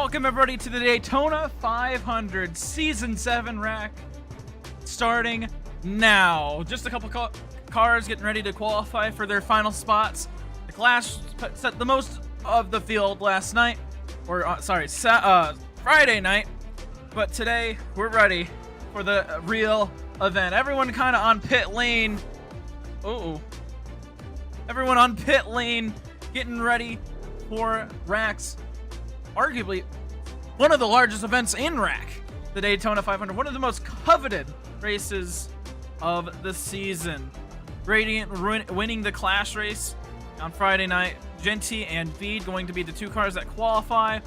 Welcome everybody to the Daytona 500 Season 7 rack, starting now. Just a couple cars getting ready to qualify for their final spots. The Clash set the most of the field last night, or Friday night, but today we're ready for the real event. Everyone kind of on pit lane. Everyone on pit lane getting ready for RACC's arguably one of the largest events in RACC, the Daytona 500, one of the most coveted races of the season. Radiant winning the Clash race on Friday night. Genty and Bede going to be the two cars that qualify.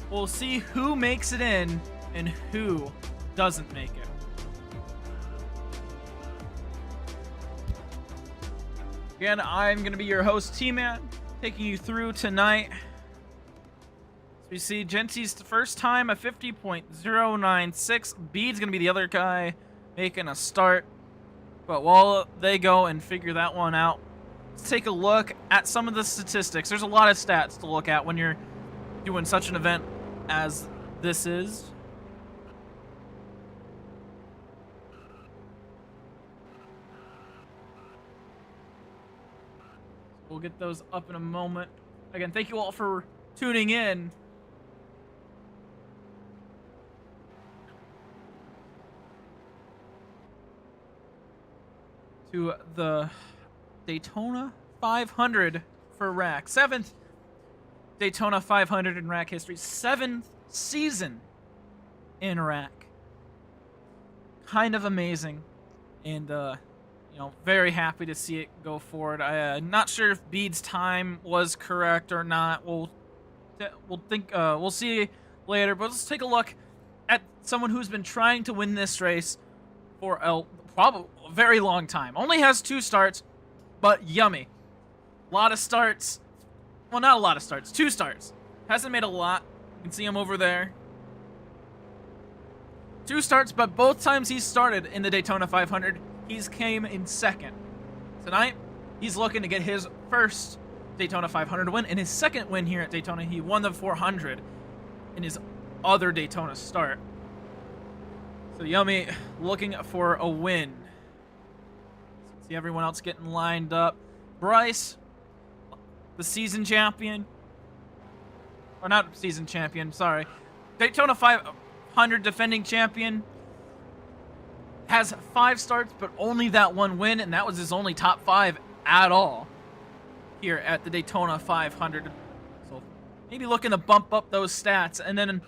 We'll see who makes it in and who doesn't make it. Again, I'm going to be your host, T-Man, taking you through tonight. We see Genty's first time a 50.096. Bede's going to be the other guy making a start. But while they go and figure that one out, let's take a look at some of the statistics. There's a lot of stats to look at when you're doing such an event as this is. We'll get those up in a moment. Again, thank you all for tuning in. To the Daytona 500 for RACC. 7th Daytona 500 in RACC history. 7th season in RACC. Kind of amazing. And, very happy to see it go forward. I'm not sure if Bede's time was correct or not. We'll see later. But let's take a look at someone who's been trying to win this race for probably a very long time. Only has 2 starts, but yummy. A lot of starts. Well, not a lot of starts. 2 starts. Hasn't made a lot. You can see him over there. 2 starts, but both times he's started in the Daytona 500, he's came in second. Tonight, he's looking to get his first Daytona 500 win, and his second win here at Daytona. He won the 400 in his other Daytona start. So Yummy looking for a win. See everyone else getting lined up. Bryce, the season champion. Or not season champion, sorry. Daytona 500 defending champion. Has 5 starts, but only that 1 win, and that was his only top 5 at all here at the Daytona 500. So maybe looking to bump up those stats. And then, of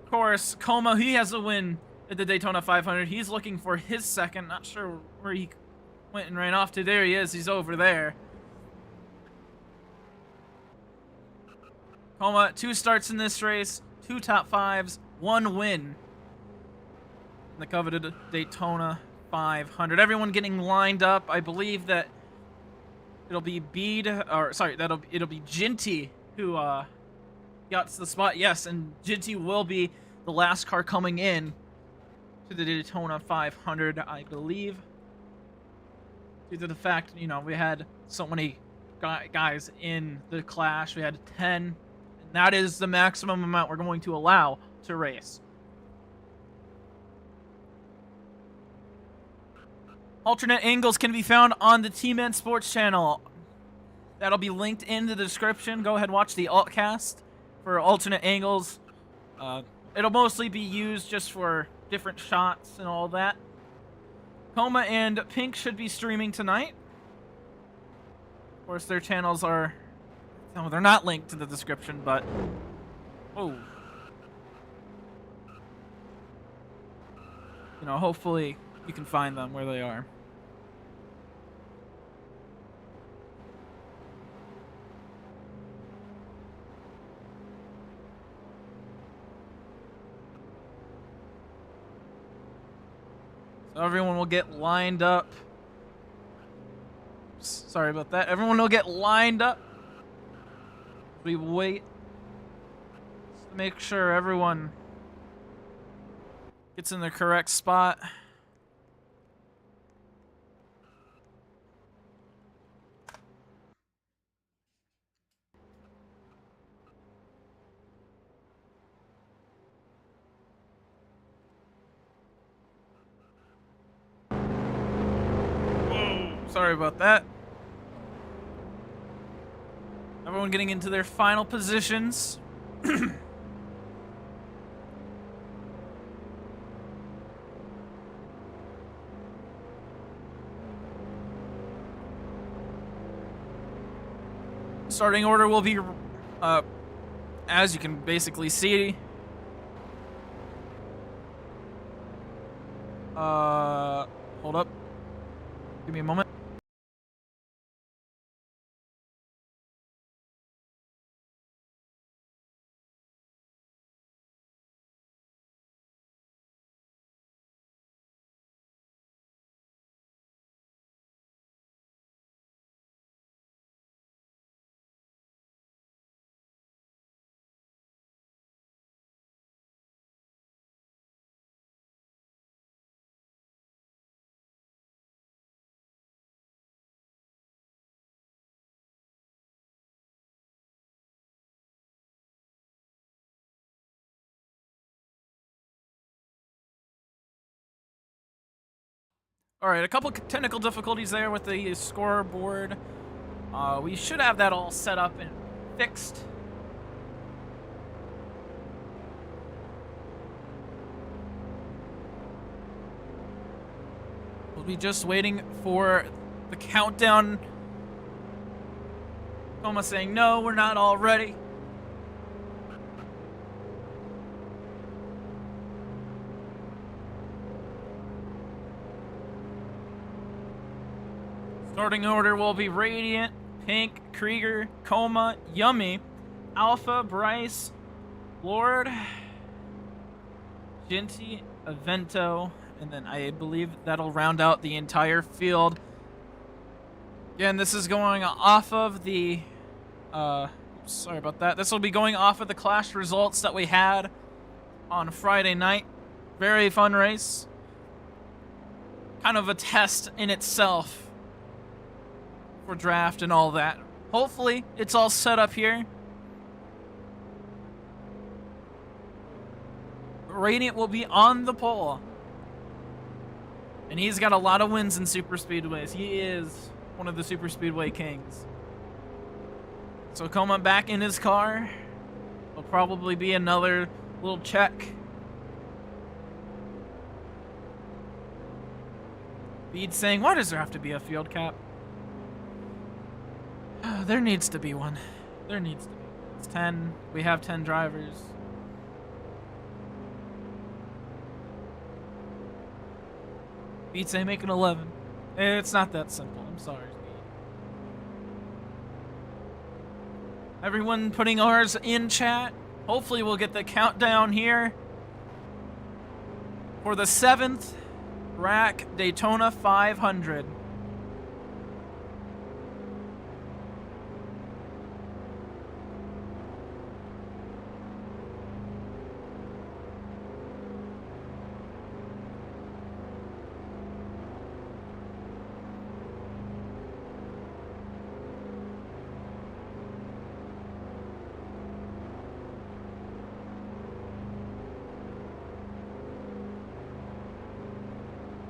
course, Coma, he has a win at the Daytona 500. He's looking for his second. Not sure where he went and ran off to. There he is. He's over there. Coma, 2 starts in this race, 2 top 5s, 1 win in the coveted Daytona 500. Everyone getting lined up. I believe that it'll be it'll be Genty who got to the spot. Yes, and Genty will be the last car coming in to the Daytona 500, I believe, due to the fact, we had so many guys in the Clash. We had 10, and that is the maximum amount we're going to allow to race. Alternate angles can be found on the T-Man Sports channel. That'll be linked in the description. Go ahead and watch the altcast for alternate angles. It'll mostly be used just for different shots and all that. Coma and Pink should be streaming tonight. Of course, their channels are... No, they're not linked to the description, but... Oh. Hopefully you can find them where they are. So everyone will get lined up. Sorry about that. Everyone will get lined up. We wait to make sure everyone gets in the correct spot. Sorry about that. Everyone getting into their final positions. Starting order will be, as you can basically see. Hold up. Give me a moment. All right, a couple technical difficulties there with the scoreboard. We should have that all set up and fixed. We'll be just waiting for the countdown. Almost saying, no, we're not all ready. Starting order will be Radiant, Pink, Krieger, Coma, Yummy, Alpha, Bryce, Lord, Ginty, Avento, and then I believe that'll round out the entire field. Again, this is going off of the, sorry about that. This will be going off of the Clash results that we had on Friday night. Very fun race. Kind of a test in itself for draft and all that. Hopefully, it's all set up here. Radiant will be on the pole. And he's got a lot of wins in super speedways. He is one of the super speedway kings. So Coma back in his car. There'll probably be another little check. Bede's saying, why does there have to be a field cap? There needs to be one. There needs to be. It's 10. We have 10 drivers. Beat say make an 11. It's not that simple. I'm sorry. Everyone putting ours in chat. Hopefully we'll get the countdown here for the 7th RACC Daytona 500.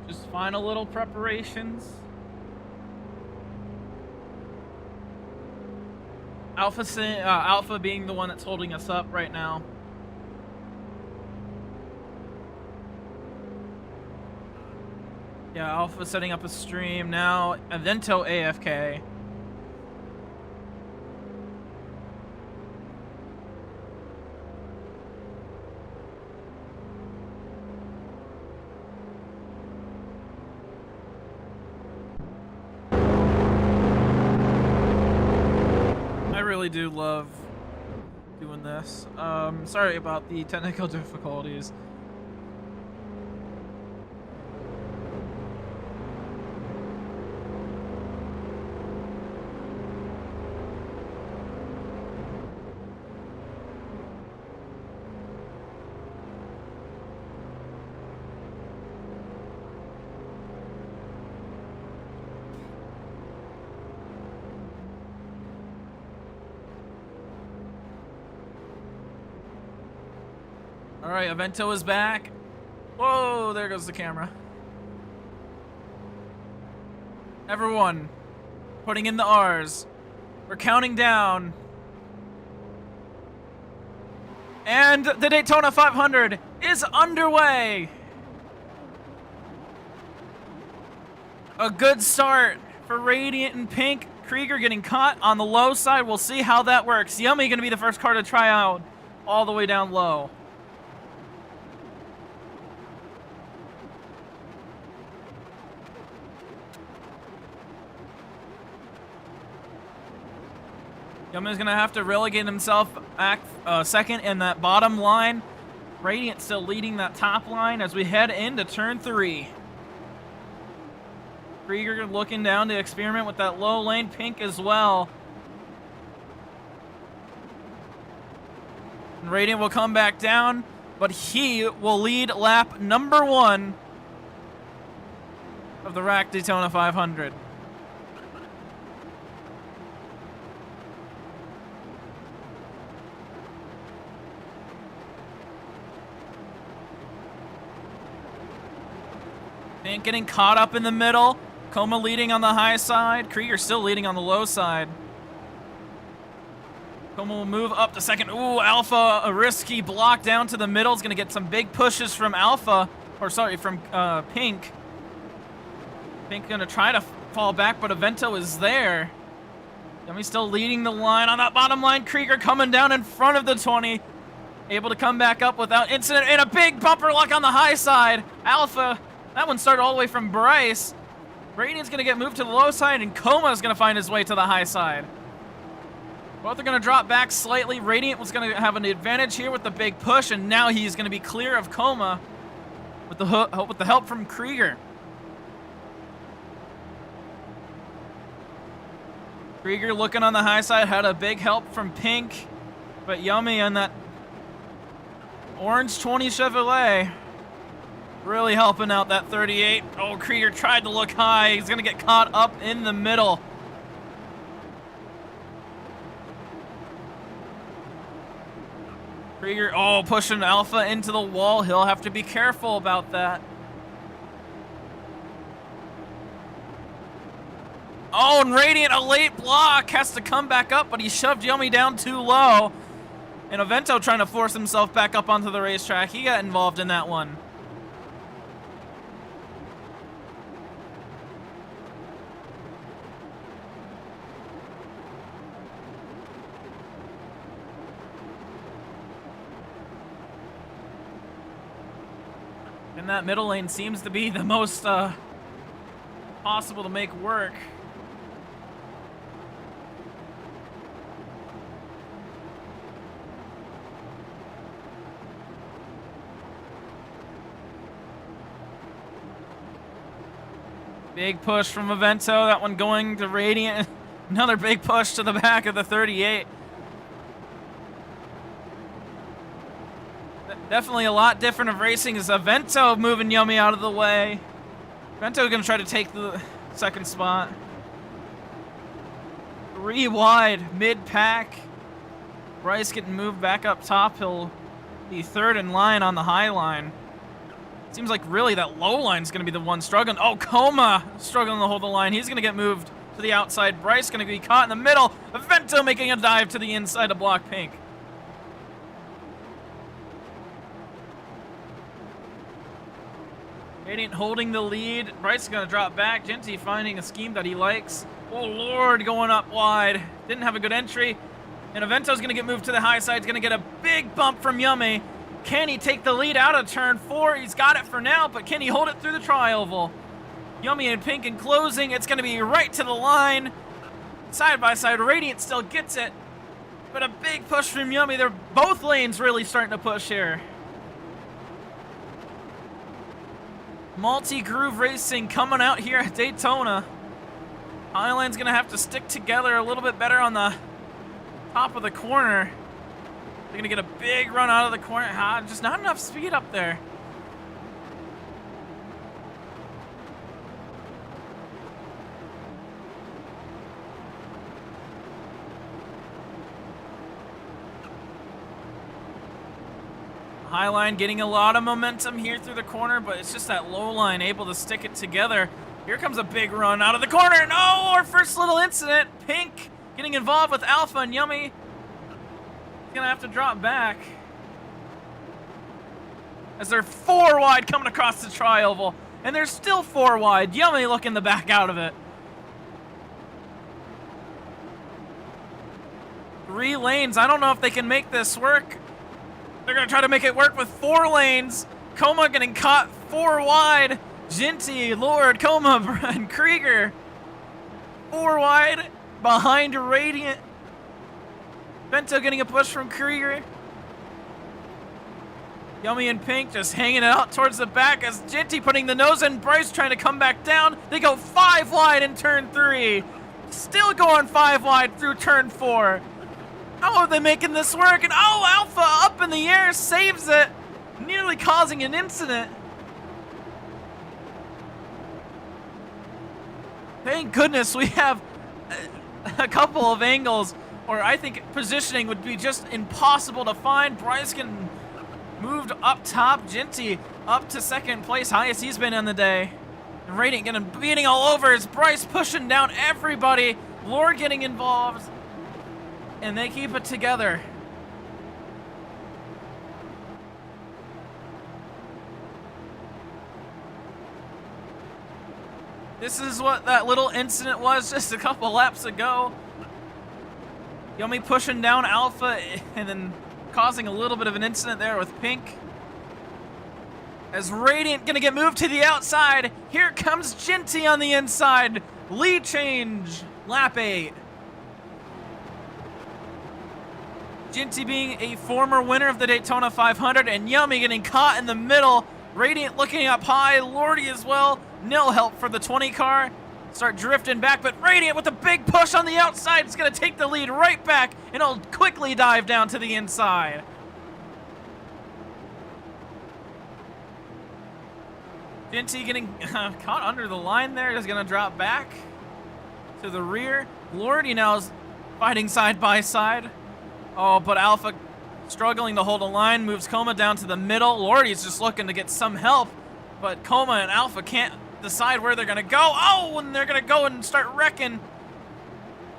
Just final little preparations. Alpha being the one that's holding us up right now. Yeah, Alpha setting up a stream now. Avento AFK. Do love doing this. Sorry about the technical difficulties. Alright, Avento is back. Whoa, there goes the camera. Everyone, putting in the R's. We're counting down. And the Daytona 500 is underway. A good start for Radiant and Pink. Krieger getting caught on the low side. We'll see how that works. Yummy going to be the first car to try out all the way down low. Yummy's going to have to relegate himself back second in that bottom line. Radiant still leading that top line as we head into turn 3. Krieger looking down to experiment with that low lane. Pink as well. And Radiant will come back down, but he will lead lap number 1 of the RACC Daytona 500. Pink getting caught up in the middle. Coma leading on the high side. Krieger still leading on the low side. Coma will move up to second. Ooh, Alpha, a risky block down to the middle. Is going to get some big pushes from Alpha. Or sorry, from Pink. Pink going to try to fall back, but Avento is there. Yummy's still leading the line on that bottom line. Krieger coming down in front of the 20. Able to come back up without incident. And a big bumper lock on the high side. Alpha, that one started all the way from Bryce. Radiant's going to get moved to the low side, and Coma is going to find his way to the high side. Both are going to drop back slightly. Radiant was going to have an advantage here with the big push, and now he's going to be clear of Coma with the help from Krieger. Krieger looking on the high side, had a big help from Pink, but Yummy on that orange 20 Chevrolet really helping out that 38. Oh, Krieger tried to look high. He's going to get caught up in the middle. Krieger, oh, pushing Alpha into the wall. He'll have to be careful about that. Oh, and Radiant, a late block, has to come back up, but he shoved Yummy down too low. And Avento trying to force himself back up onto the racetrack. He got involved in that one. And that middle lane seems to be the most possible to make work. Big push from Avento, that one going to Radiant. Another big push to the back of the 38. Definitely a lot different of racing is Avento moving Yummy out of the way. Avento gonna try to take the second spot. 3 wide, mid-pack. Bryce getting moved back up top. He'll be third in line on the high line. Seems like really that low line's gonna be the one struggling. Oh, Coma struggling to hold the line. He's gonna get moved to the outside. Bryce gonna be caught in the middle. Avento making a dive to the inside to block Pink. Radiant holding the lead. Bryce is going to drop back. Genty finding a scheme that he likes. Oh, Lord, going up wide. Didn't have a good entry. And Avento's going to get moved to the high side. He's going to get a big bump from Yummy. Can he take the lead out of turn 4? He's got it for now, but can he hold it through the tri-oval? Yummy and Pink in closing. It's going to be right to the line. Side by side, Radiant still gets it. But a big push from Yummy. They're both lanes really starting to push here. Multi-groove racing coming out here at Daytona. Highline's going to have to stick together a little bit better on the top of the corner. They're going to get a big run out of the corner. Just not enough speed up there. Highline getting a lot of momentum here through the corner, but it's just that low line able to stick it together. Here comes a big run out of the corner. No, our first little incident. Pink getting involved with Alpha, and Yummy gonna have to drop back as they're 4 wide coming across the tri-oval, and they're still 4 wide. Yummy looking to back out of it. 3 lanes. I don't know if they can make this work. They're gonna try to make it work with 4 lanes. Coma getting caught 4 wide. Ginty, Lord, Coma, and Krieger 4 wide behind Radiant. Bento getting a push from Krieger. Yummy and Pink just hanging it out towards the back as Ginty putting the nose in. Bryce trying to come back down. They go 5 wide in turn 3. Still going 5 wide through turn 4. How are they making this work? And oh, Alpha up in the air saves it, nearly causing an incident. Thank goodness we have a couple of angles, or I think positioning would be just impossible to find. Bryce getting moved up top. Ginty up to 2nd place, highest he's been in the day. And Radiant getting beating all over as Bryce pushing down everybody. Lord getting involved, and they keep it together. This is what that little incident was just a couple laps ago. Yummy pushing down Alpha and then causing a little bit of an incident there with Pink. As Radiant gonna get moved to the outside. Here comes Ginty on the inside. Lead change, lap 8. Ginty being a former winner of the Daytona 500, and Yummy getting caught in the middle. Radiant looking up high, Lordy as well. No help for the 20 car. Start drifting back, but Radiant with a big push on the outside is going to take the lead right back, and it'll quickly dive down to the inside. Ginty getting caught under the line there, is going to drop back to the rear. Lordy now is fighting side by side. Oh, but Alpha struggling to hold a line, moves Coma down to the middle. Lordy's just looking to get some help, but Coma and Alpha can't decide where they're gonna go. Oh, and they're gonna go and start wrecking.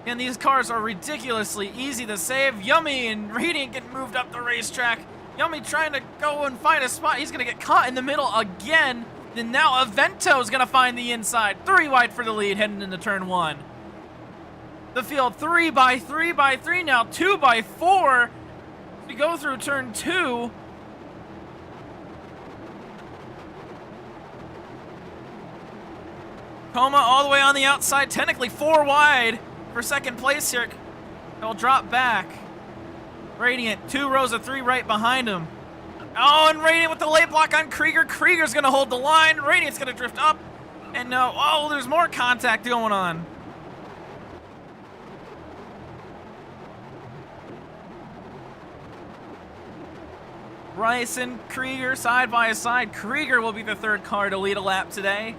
And these cars are ridiculously easy to save. Yummy and Radiant getting moved up the racetrack. Yummy trying to go and find a spot. He's gonna get caught in the middle again. And now Avento's gonna find the inside. 3 wide for the lead heading into turn 1. The field 3 by 3 by 3 now, 2 by 4. We go through turn 2. Coma all the way on the outside, technically 4 wide for 2nd place here. He'll drop back. Radiant, 2 rows of 3 right behind him. Oh, and Radiant with the late block on Krieger. Krieger's gonna hold the line. Radiant's gonna drift up. And no, oh, there's more contact going on. Bryce and Krieger side by side. Krieger will be the 3rd car to lead a lap today.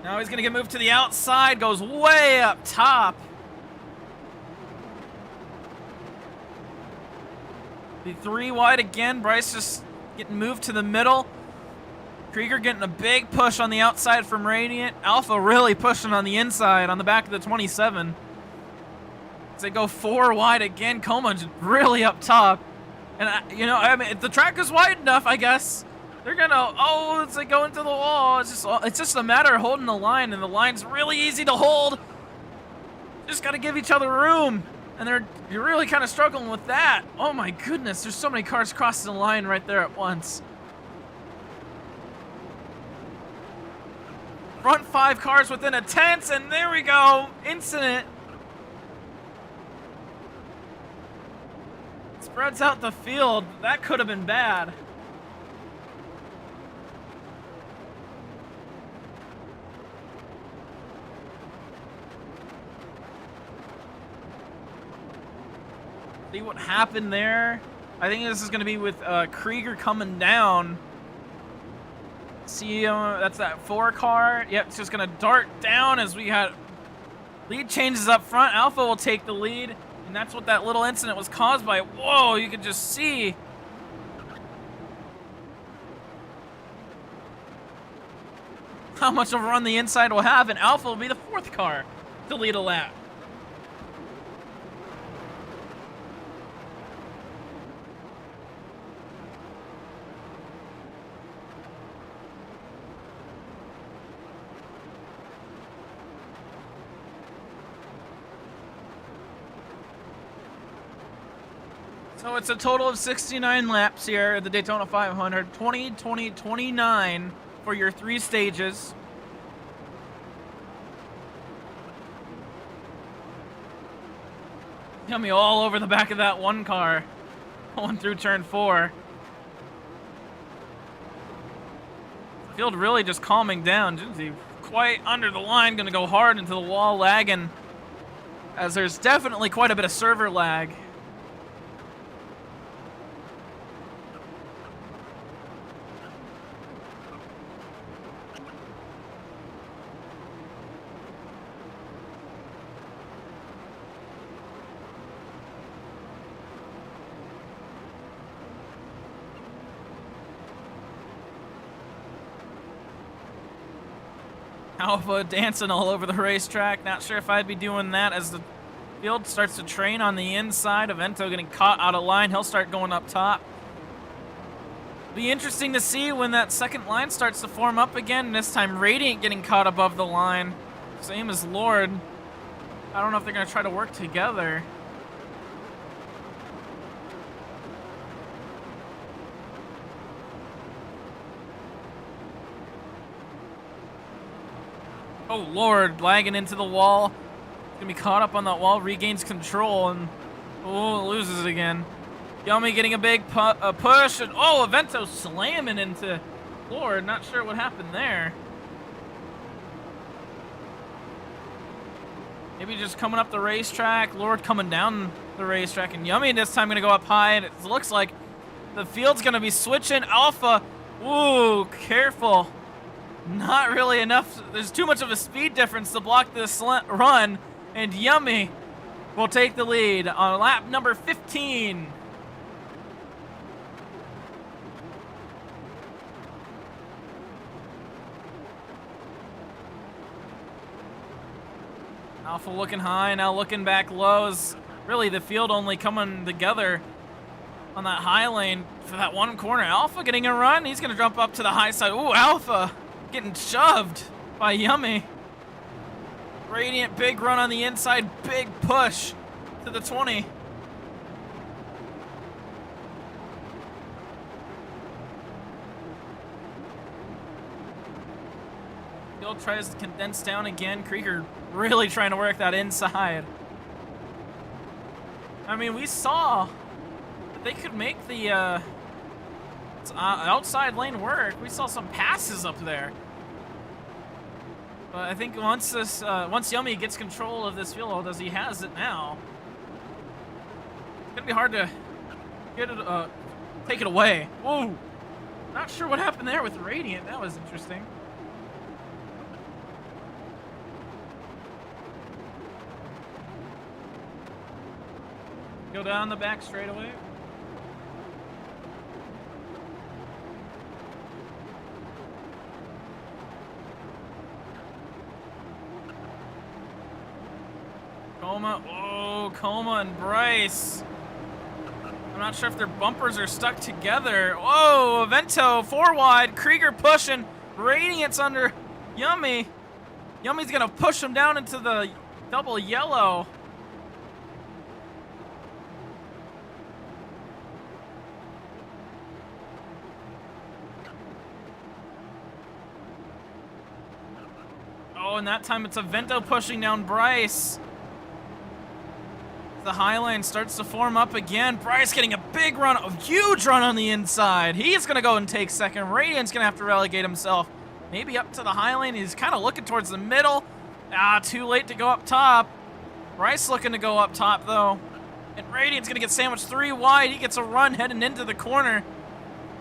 Now he's gonna get moved to the outside, goes way up top. The 3 wide again. Bryce just getting moved to the middle. Krieger getting a big push on the outside from Radiant. Alpha really pushing on the inside on the back of the 27. As they go 4 wide again. Coma's really up top. And, you know, I mean, if the track is wide enough, I guess they're gonna, oh, it's like going to the wall. It's just a matter of holding the line, and the line's really easy to hold. Just gotta give each other room. And you're really kind of struggling with that. Oh my goodness, there's so many cars crossing the line right there at once. Front 5 cars within a tenth, and there we go. Incident. Spreads out the field. That could have been bad. See what happened there. I think this is going to be with Krieger coming down. See, that's that 4 car. Yep, it's just going to dart down as we had lead changes up front. Alpha will take the lead. And that's what that little incident was caused by. Whoa, you could just see. How much of a run the inside will have, and Alpha will be the 4th car to lead a lap. So it's a total of 69 laps here at the Daytona 500. 20, 20, 29 for your 3 stages. Yummy all over the back of that one car. Going through turn 4. The field really just calming down. Jinsey quite under the line, gonna go hard into the wall, lagging. As there's definitely quite a bit of server lag. Alpha dancing all over the racetrack. Not sure if I'd be doing that as the field starts to train on the inside. Avento getting caught out of line. He'll start going up top. Be interesting to see when that second line starts to form up again. This time Radiant getting caught above the line. Same as Lord. I don't know if they're going to try to work together. Oh, Lord, lagging into the wall. Gonna be caught up on that wall, regains control, and loses it again. Yummy getting a big push, and Avento slamming into Lord. Not sure what happened there. Maybe just coming up the racetrack, Lord coming down the racetrack, and Yummy this time gonna go up high, and it looks like the field's gonna be switching. Alpha, ooh, careful. Not really enough. There's too much of a speed difference to block this run, and Yummy will take the lead on lap number 15. Alpha looking high, now looking back low. Is really the field only coming together on that high lane for that one corner. Alpha getting a run. He's going to jump up to the high side. Ooh, Alpha getting shoved by Yummy. Radiant, big run on the inside, big push to the 20. Field tries to condense down again. Krieger really trying to work that inside. I mean, we saw that they could make the outside lane work. We saw some passes up there. But I think once Yummy gets control of this field, as he has it now, it's gonna be hard to get it, take it away. Whoa! Not sure what happened there with Radiant. That was interesting. Go down the back straightaway. Coma and Bryce. I'm not sure if their bumpers are stuck together. Whoa, Avento 4 wide. Krieger pushing. Radiant's under Yummy. Yummy's gonna push him down into the double yellow. Oh, and that time it's Avento pushing down Bryce. The high line starts to form up again. Bryce getting a big run, a huge run on the inside. He's going to go and take second. Radiant's going to have to relegate himself. Maybe up to the high lane. He's kind of looking towards the middle. Too late to go up top. Bryce looking to go up top, though. And Radiant's going to get sandwiched 3 wide. He gets a run heading into the corner.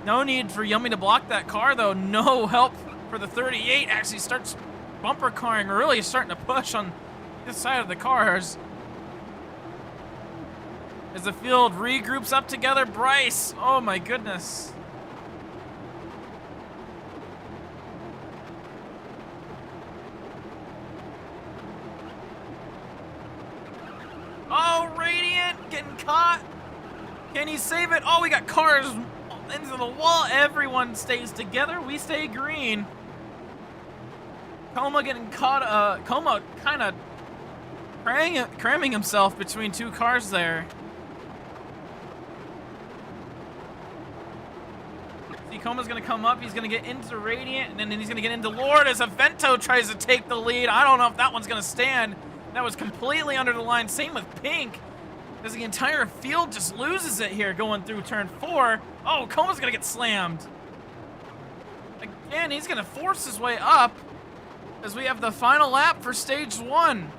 No need for Yummy to block that car, though. No help for the 38. Actually starts bumper carring, really starting to push on this side of the cars. As the field regroups up together, Bryce, oh my goodness. Oh, Radiant getting caught. Can he save it? Oh, we got cars into the wall. Everyone stays together. We stay green. Coma getting caught. Coma kind of cramming himself between two cars there. See, Coma's going to come up. He's going to get into Radiant, and then he's going to get into Lord as Avento tries to take the lead. I don't know if that one's going to stand. That was completely under the line. Same with Pink, as the entire field just loses it here going through turn 4. Oh, Coma's going to get slammed. Again, he's going to force his way up as we have the final lap for stage 1.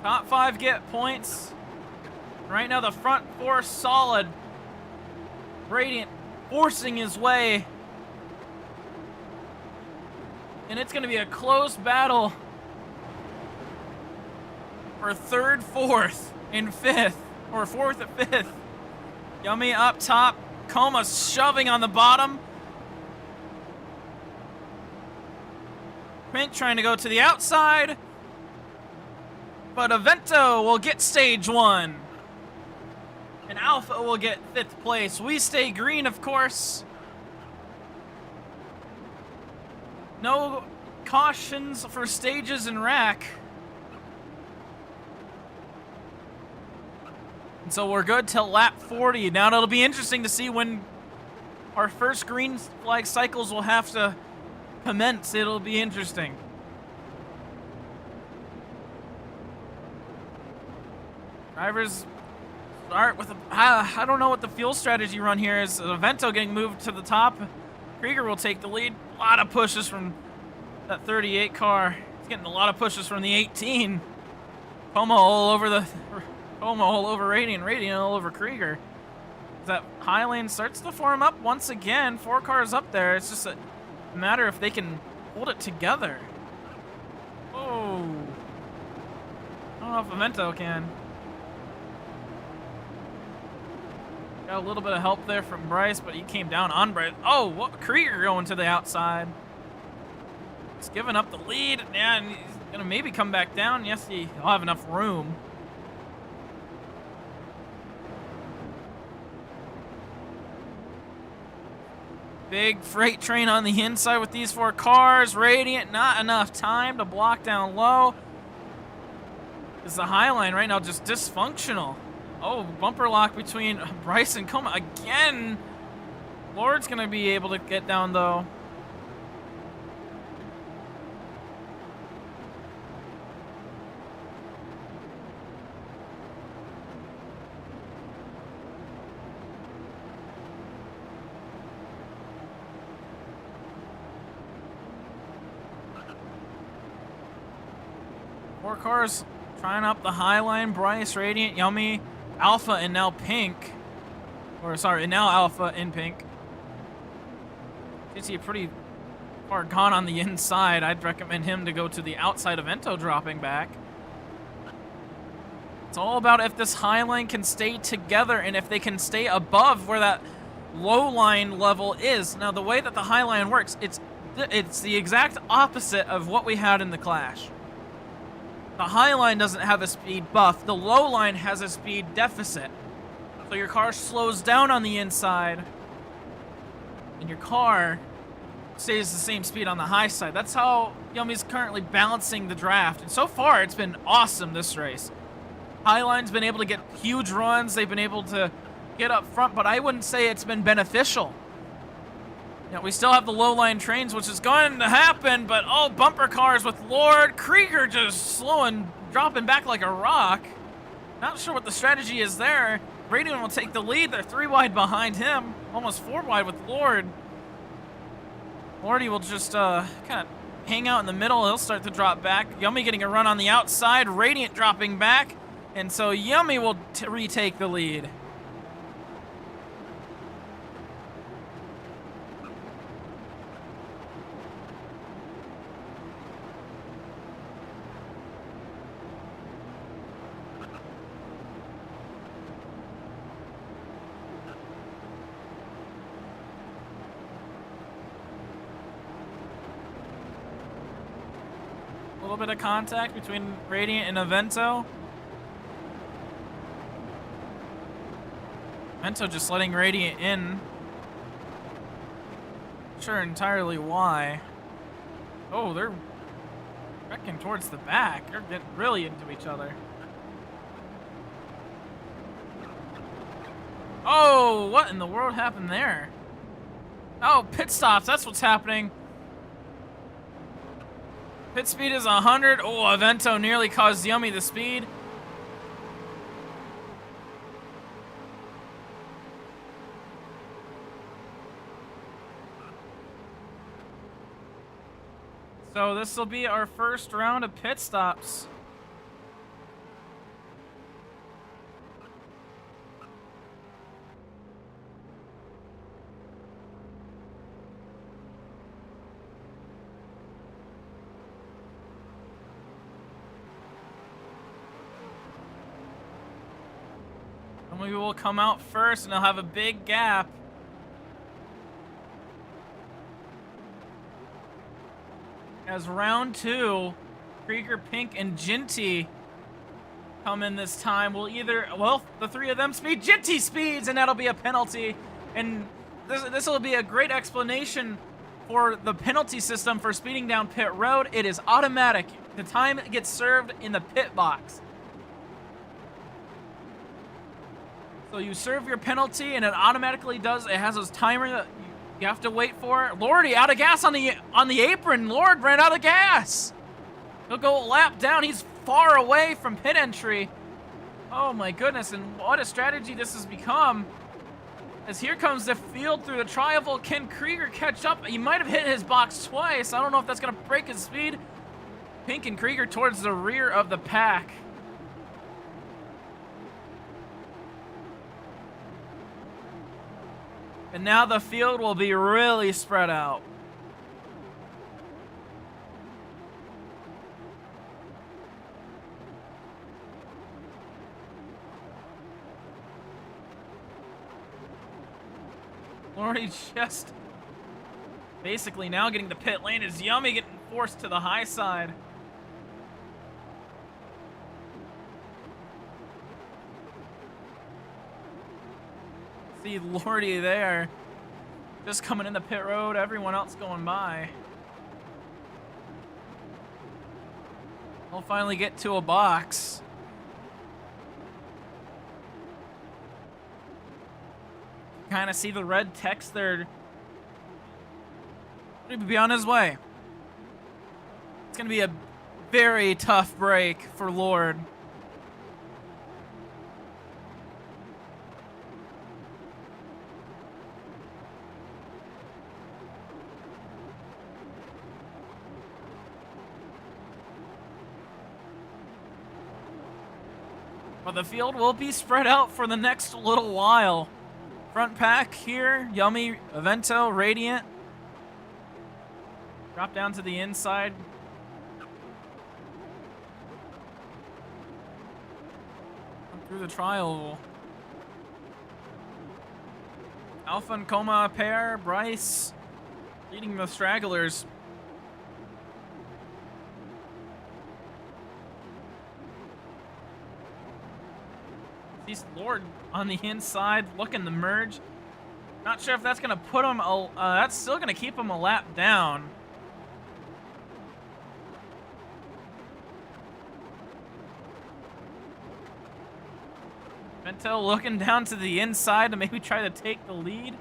Top 5 get points. Right now, the front 4 solid. Radiant forcing his way. And it's going to be a close battle for 3rd, 4th, and 5th. Or 4th and 5th. Yummy up top. Coma shoving on the bottom. Pink trying to go to the outside. But Avento will get stage 1. And Alpha will get 5th place. We stay green, of course. No cautions for stages in RACC. And so we're good till lap 40. Now it'll be interesting to see when our first green flag cycles will have to commence. It'll be interesting. Drivers start with I don't know what the fuel strategy run here is. Avento getting moved to the top. Krieger will take the lead. A lot of pushes from that 38 car. He's getting a lot of pushes from the 18. Coma all over Radiant. Radiant all over Krieger. That high lane starts to form up once again. 4 cars up there. It's just a matter if they can hold it together. Oh. I don't know if Avento can. Got a little bit of help there from Bryce, but he came down on Bryce. Oh, what? Krieger going to the outside. He's giving up the lead. Yeah, and he's going to maybe come back down. Yes, he'll have enough room. Big freight train on the inside with these 4 cars. Radiant, not enough time to block down low. Is the high line right now just dysfunctional? Oh, bumper lock between Bryce and Coma again. Lord's gonna be able to get down though. Four cars trying up the high line. Bryce, Radiant, Yummy, Alpha, and now Pink. Or sorry, now Alpha and Pink. You see a pretty far gone on the inside. I'd recommend him to go to the outside of Avento dropping back. It's all about if this high line can stay together and if they can stay above where that low line level is. Now, the way that the high line works, it's the exact opposite of what we had in the Clash. The high line doesn't have a speed buff. The low line has a speed deficit. So your car slows down on the inside, and your car stays the same speed on the high side. That's how Yummy's currently balancing the draft. And so far, it's been awesome this race. Highline's been able to get huge runs. They've been able to get up front, but I wouldn't say it's been beneficial. You know, we still have the low line trains, which is going to happen, but oh, bumper cars with Lord. Krieger just slowing, dropping back like a rock. Not sure what the strategy is there. Radiant will take the lead. They're 3 wide behind him, almost 4 wide with Lord. Lordy will just kind of hang out in the middle. He'll start to drop back. Yummy getting a run on the outside. Radiant dropping back. And so Yummy will retake the lead. little bit of contact between Radiant and Avento. Avento just letting Radiant in. Not sure entirely why. Oh, they're wrecking towards the back. They're getting really into each other. Oh, what in the world happened there? Oh, pit stops. That's what's happening. Pit speed is 100. Oh, Avento nearly caused Yummy the speed. So this will be our first round of pit stops. Maybe we'll come out first and they'll have a big gap. As round 2, Krieger, Pink, and Ginty come in this time. We'll either, well, the 3 of them speed, Ginty speeds, and that'll be a penalty. And this will be a great explanation for the penalty system for speeding down pit road. It is automatic. The time gets served in the pit box. So you serve your penalty, and it automatically does. It has those timer that you have to wait for. Lordy out of gas on the apron. Lord ran out of gas. He'll go a lap down. He's far away from pit entry. Oh my goodness! And what a strategy this has become. As here comes the field through the tri-oval. Can Krieger catch up? He might have hit his box twice. I don't know if that's gonna break his speed. Pink and Krieger towards the rear of the pack. And now the field will be really spread out. Lordy just basically now getting the pit lane is Yummy getting forced to the high side. See Lordy there, just coming in the pit road, everyone else going by. We'll finally get to a box. Kind of see the red text there. He'll be on his way. It's gonna be a very tough break for Lord. But the field will be spread out for the next little while. Front pack here, Yummy, Avento, Radiant. Drop down to the inside. Come through the tri-oval. Alpha and Coma pair, Bryce leading the stragglers. Sees Lord on the inside, looking to merge. Not sure if that's gonna put him. That's still gonna keep him a lap down. Vento looking down to the inside to maybe try to take the lead.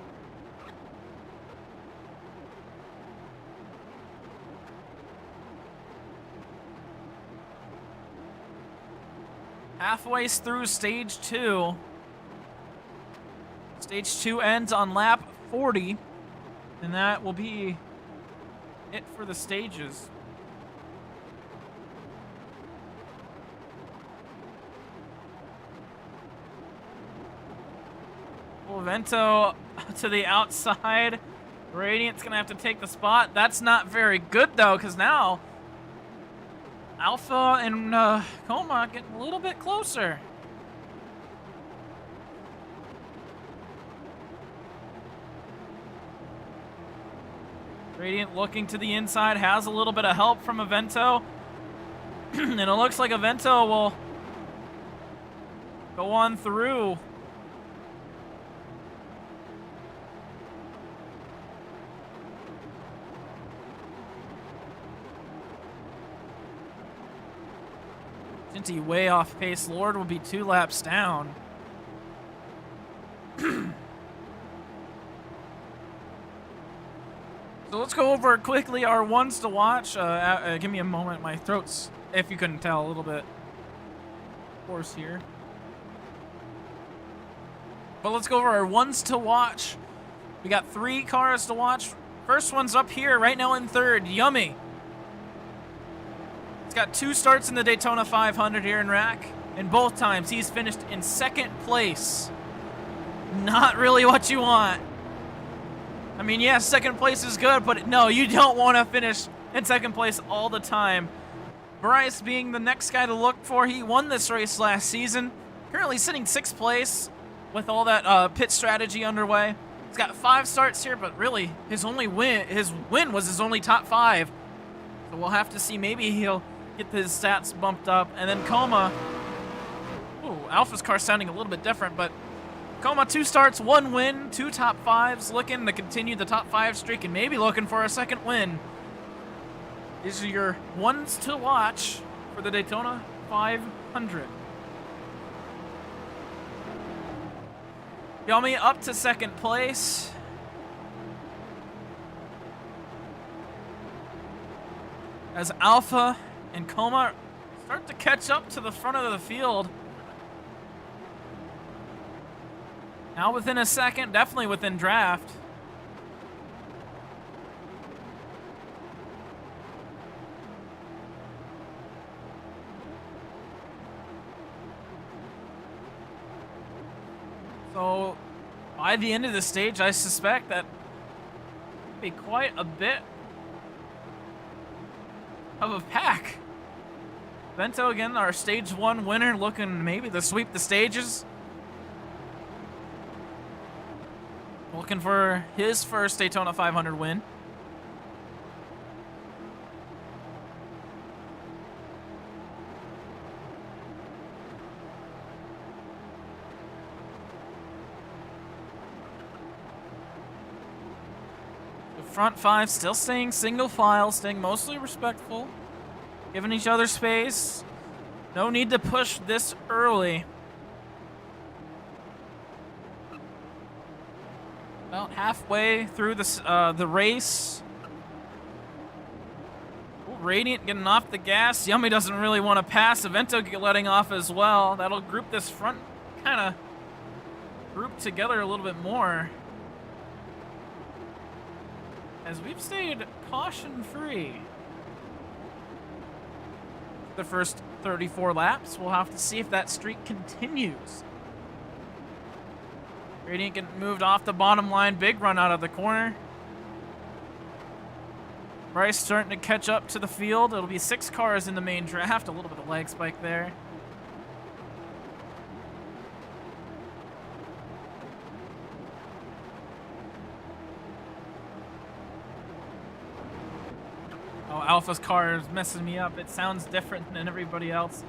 Halfway through stage 2. Stage 2 ends on lap 40, and that will be it for the stages. Vento to the outside. Radiant's gonna have to take the spot. That's not very good though, because now Alpha and Coma getting a little bit closer. Radiant looking to the inside, has a little bit of help from Avento. And it looks like Avento will go on through. Cincy way off pace. Lord will be 2 laps down. So let's go over quickly our ones to watch. Give me a moment. My throat's, if you couldn't tell, a little bit hoarse here. But let's go over our ones to watch. We got 3 cars to watch. First one's up here right now in third. Yummy. He's got 2 starts in the Daytona 500 here in RACC, and both times he's finished in second place. Not really what you want. I mean, yeah, second place is good, but no, you don't want to finish in second place all the time. Bryce being the next guy to look for. He won this race last season. Currently sitting 6th place with all that pit strategy underway. He's got 5 starts here, but really his win was his only top 5. So we'll have to see. Maybe he'll get his stats bumped up. And then Coma. Ooh, Alpha's car sounding a little bit different, but Coma, 2 starts, 1 win, 2 top 5s, looking to continue the top 5 streak and maybe looking for a second win. These are your ones to watch for the Daytona 500. Yummy up to second place. As Alpha and Coma start to catch up to the front of the field. Now within a second, definitely within draft. So by the end of the stage, I suspect that will be quite a bit of a pack. Vento again, our stage 1 winner, looking maybe to sweep the stages. Looking for his first Daytona 500 win. The front 5 still staying single file, staying mostly respectful, giving each other space. No need to push this early. About halfway through the race. Ooh, Radiant getting off the gas. Yummy doesn't really want to pass. Avento letting off as well. That'll group this front kind of group together a little bit more. As we've stayed caution-free. The first 34 laps. We'll have to see if that streak continues. Radiant getting moved off the bottom line. Big run out of the corner. Bryce starting to catch up to the field. It'll be 6 cars in the main draft. A little bit of leg spike there. Oh, Alpha's car is messing me up. It sounds different than everybody else's.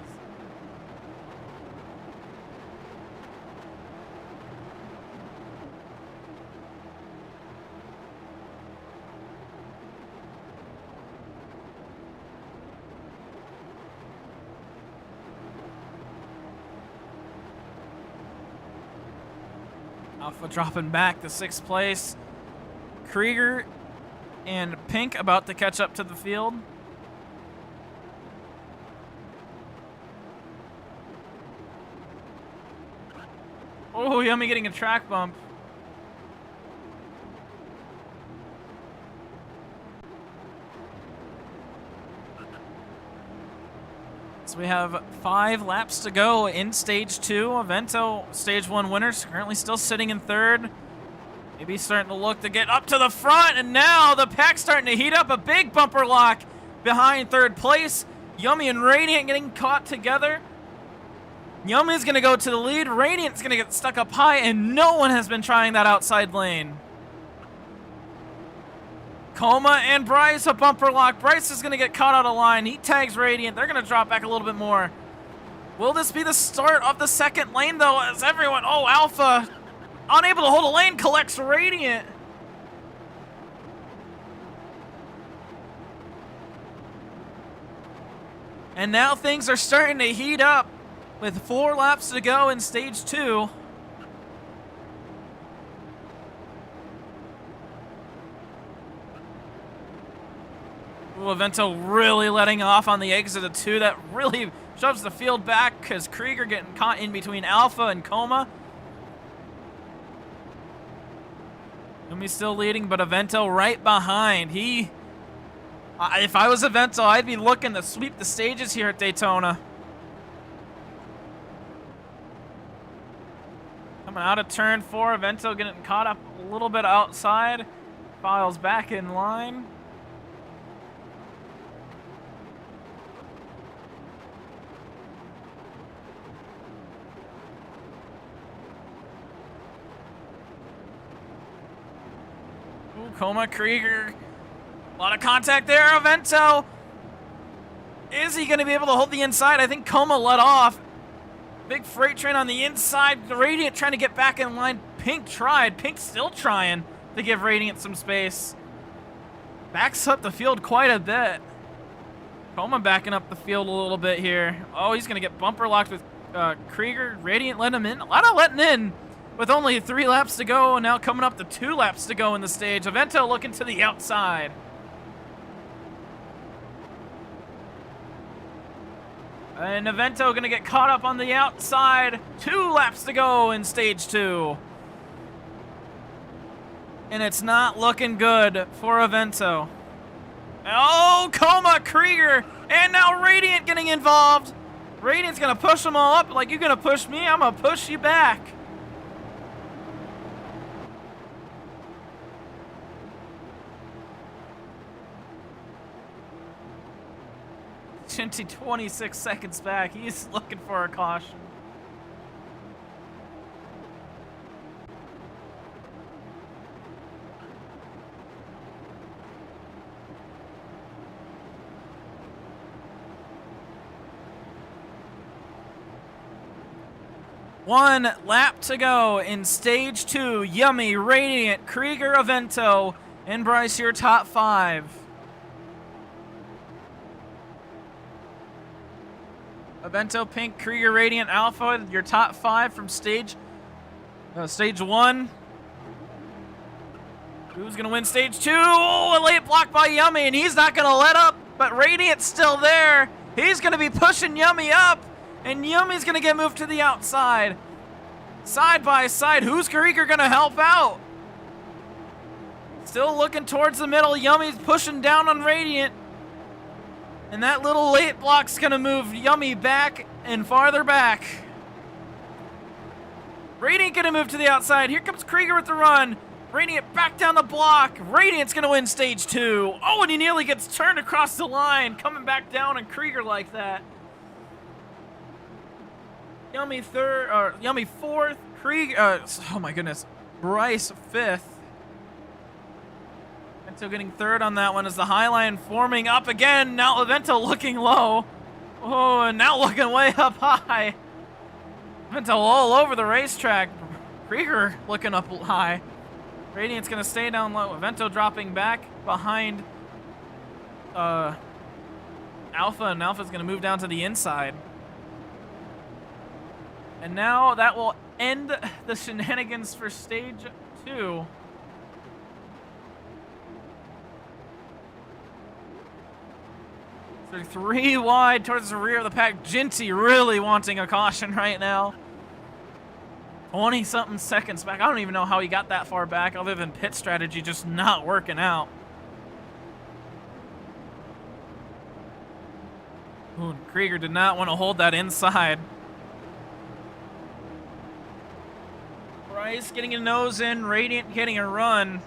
Alpha dropping back to 6th place. Krieger and Pink about to catch up to the field. Oh, Yummy getting a track bump. So we have 5 laps to go in stage 2. Avento, stage 1 winners, currently still sitting in 3rd. Maybe starting to look to get up to the front, and now the pack's starting to heat up. A big bumper lock behind 3rd place. Yummy and Radiant getting caught together. Yummy's going to go to the lead. Radiant's going to get stuck up high, and no one has been trying that outside lane. Coma and Bryce a bumper lock. Bryce is going to get caught out of line. He tags Radiant. They're going to drop back a little bit more. Will this be the start of the second lane, though, as everyone... Oh, Alpha, unable to hold a lane, collects Radiant. And now things are starting to heat up with 4 laps to go in stage 2. Avento really letting off on the exit of 2. That really shoves the field back because Krieger getting caught in between Alpha and Coma. Yumi's still leading, but Avento right behind. If I was Avento, I'd be looking to sweep the stages here at Daytona. Coming out of turn 4, Avento getting caught up a little bit outside. Files back in line. Coma, Krieger, a lot of contact there. Avento, is he going to be able to hold the inside? I think Coma let off. Big freight train on the inside. The Radiant trying to get back in line. Pink tried. Pink still trying to give Radiant some space. Backs up the field quite a bit. Coma backing up the field a little bit here. Oh, he's going to get bumper locked with Krieger. Radiant letting him in. A lot of letting in. With only 3 laps to go, and now coming up to 2 laps to go in the stage. Avento looking to the outside. And Avento going to get caught up on the outside. 2 laps to go in stage 2. And it's not looking good for Avento. Oh, Coma, Krieger, and now Radiant getting involved. Radiant's going to push them all up. Like, you're going to push me, I'm going to push you back. 26 seconds back. He's looking for a caution. One lap to go in stage 2. Yummy, Radiant, Krieger, Avento, and Bryce, your top 5. Avento, Pink, Krieger, Radiant, Alpha, your top 5 from stage 1. Who's going to win stage 2? Oh, a late block by Yummy, and he's not going to let up, but Radiant's still there. He's going to be pushing Yummy up, and Yummy's going to get moved to the outside. Side by side, who's Krieger going to help out? Still looking towards the middle. Yummy's pushing down on Radiant. And that little late block's going to move Yummy back and farther back. Radiant going to move to the outside. Here comes Krieger with the run. Radiant back down the block. Radiant's going to win stage 2. Oh, and he nearly gets turned across the line. Coming back down on Krieger like that. Yummy 4th. Krieger, oh my goodness. Bryce 5th. Avento getting 3rd on that one as the high line forming up again. Now Avento looking low. Oh, and now looking way up high. Avento all over the racetrack. Krieger looking up high. Radiant's going to stay down low. Avento dropping back behind Alpha, and Alpha's going to move down to the inside. And now that will end the shenanigans for stage 2. They're 3 wide towards the rear of the pack. Ginty really wanting a caution right now. 20-something seconds back. I don't even know how he got that far back other than pit strategy just not working out. Ooh, Krieger did not want to hold that inside. Bryce getting a nose in. Radiant getting a run.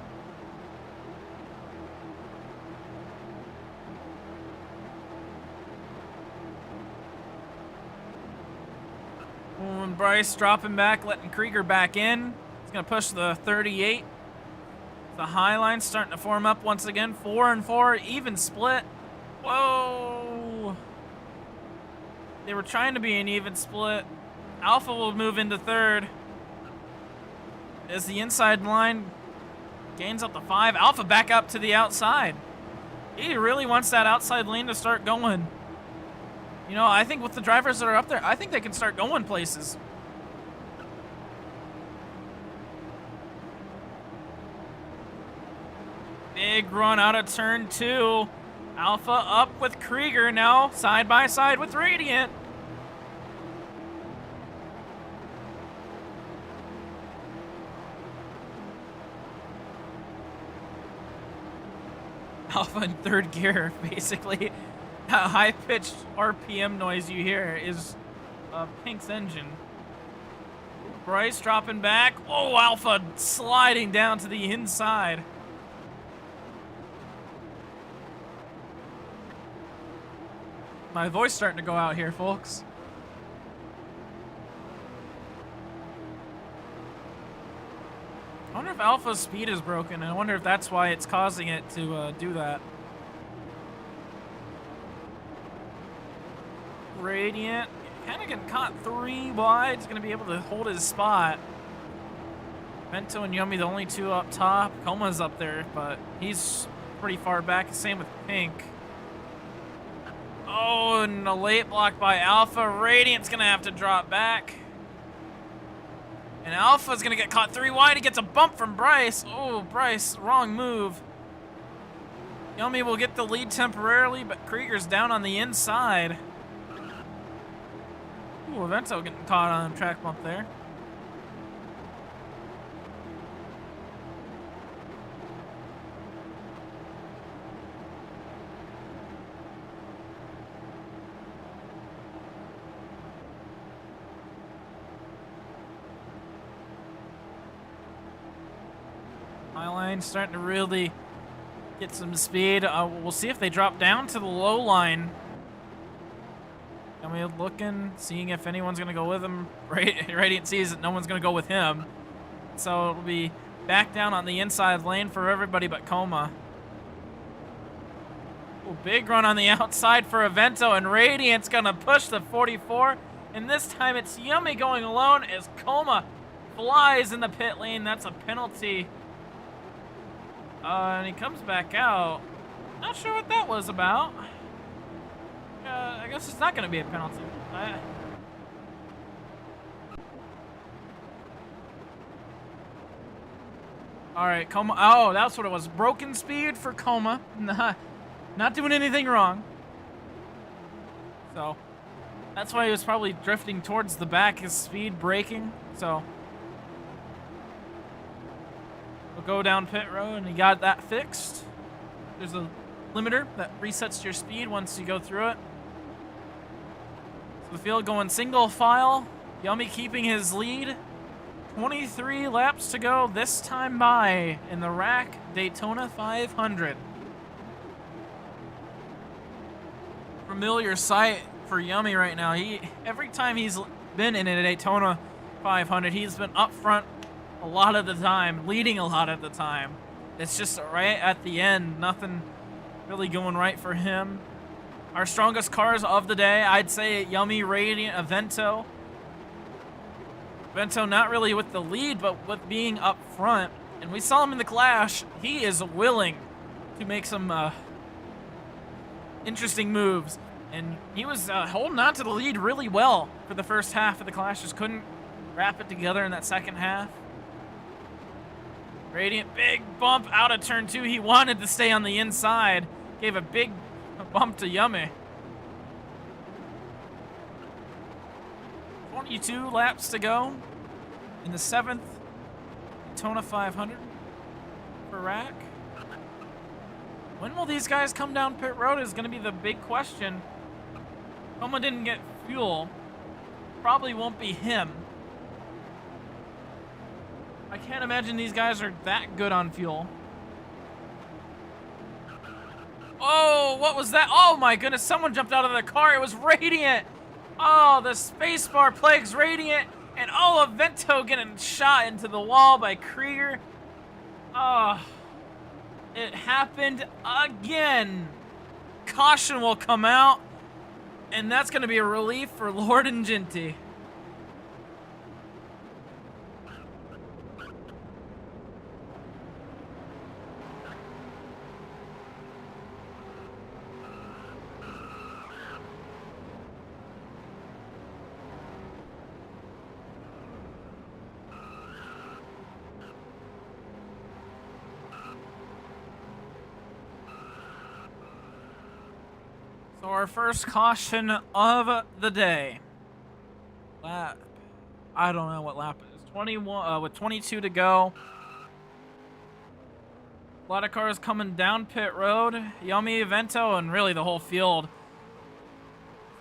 And Bryce dropping back, letting Krieger back in. He's going to push the 38. The high line starting to form up once again. 4 and 4, even split. Whoa. They were trying to be an even split. Alpha will move into third. As the inside line gains up to 5, Alpha back up to the outside. He really wants that outside lane to start going. You know, I think with the drivers that are up there, I think they can start going places. Big run out of turn 2. Alpha up with Krieger now, side by side with Radiant. Alpha in third gear, basically. That high-pitched RPM noise you hear is Pink's engine. Bryce dropping back. Oh, Alpha sliding down to the inside. My voice starting to go out here, folks. I wonder if Alpha's speed is broken. I wonder if that's why it's causing it to do that. Radiant kind of getting caught 3 wide. He's going to be able to hold his spot. Vento and Yummy, the only 2 up top. Coma's up there, but he's pretty far back. Same with Pink. Oh, and a late block by Alpha. Radiant's going to have to drop back. And Alpha's going to get caught 3 wide. He gets a bump from Bryce. Oh, Bryce, wrong move. Yummy will get the lead temporarily, but Krieger's down on the inside. Ooh, Vento getting caught on a track bump there. High line starting to really get some speed. We'll see if they drop down to the low line. And we're looking, seeing if anyone's going to go with him. Radiant sees that no one's going to go with him. So it'll be back down on the inside lane for everybody but Coma. Ooh, big run on the outside for Avento, and Radiant's going to push the 44. And this time it's Yummy going alone as Coma flies in the pit lane. That's a penalty. And he comes back out. Not sure what that was about. I guess it's not going to be a penalty. All right, Coma. Oh, that's what it was. Broken speed for Coma. Not doing anything wrong. So that's why he was probably drifting towards the back. His speed braking. So we'll go down pit road, and he got that fixed. There's a limiter that resets your speed once you go through it. So the field going single file. Yummy keeping his lead. 23 laps to go this time by in the RACC Daytona 500. Familiar sight for Yummy right now. Every time he's been in a Daytona 500, he's been up front a lot of the time, leading a lot of the time. It's just right at the end, nothing really going right for him. Our strongest cars of the day, I'd say Yummy, Radiant, Avento. Avento not really with the lead, but with being up front. And we saw him in the Clash. He is willing to make some interesting moves. And he was holding on to the lead really well for the first half of the Clash. Just couldn't wrap it together in that second half. Radiant, big bump out of turn 2. He wanted to stay on the inside. Gave a big bump to Yummy. 22 laps to go in the 7th Daytona 500 for RACC. When will these guys come down pit road is going to be the big question. Coma didn't get fuel. Probably won't be him. I can't imagine these guys are that good on fuel. Oh, what was that? Oh my goodness, someone jumped out of the car. It was Radiant. Oh, the spacebar plagues Radiant. And oh, Avento getting shot into the wall by Krieger. Oh, It happened again. Caution will come out, and that's going to be a relief for Lord and Ginty. So our first caution of the day. Lap. I don't know what lap it is. 21 with 22 to go. A lot of cars coming down pit road. Yummy, Vento, and really the whole field.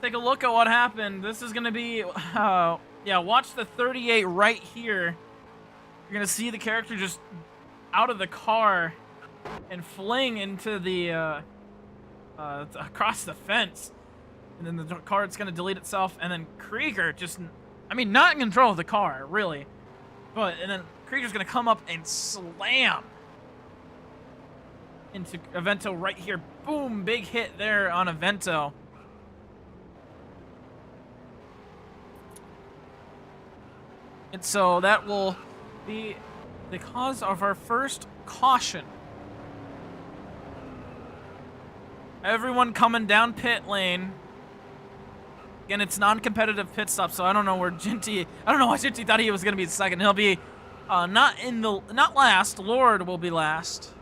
Take a look at what happened. This is going to be, yeah, watch the 38 right here. You're going to see the character just out of the car and fling into the, across the fence. And then the car, it's going to delete itself. And then Krieger just, I mean, not in control of the car, really. But, and then Krieger's going to come up and slam into Avento right here. Boom, big hit there on Avento. And so that will be the cause of our first caution. Everyone coming down pit lane. Again, it's non-competitive pit stop, so I don't know where Ginty. I don't know why Ginty thought he was gonna be second. He'll be not last. Lord will be last.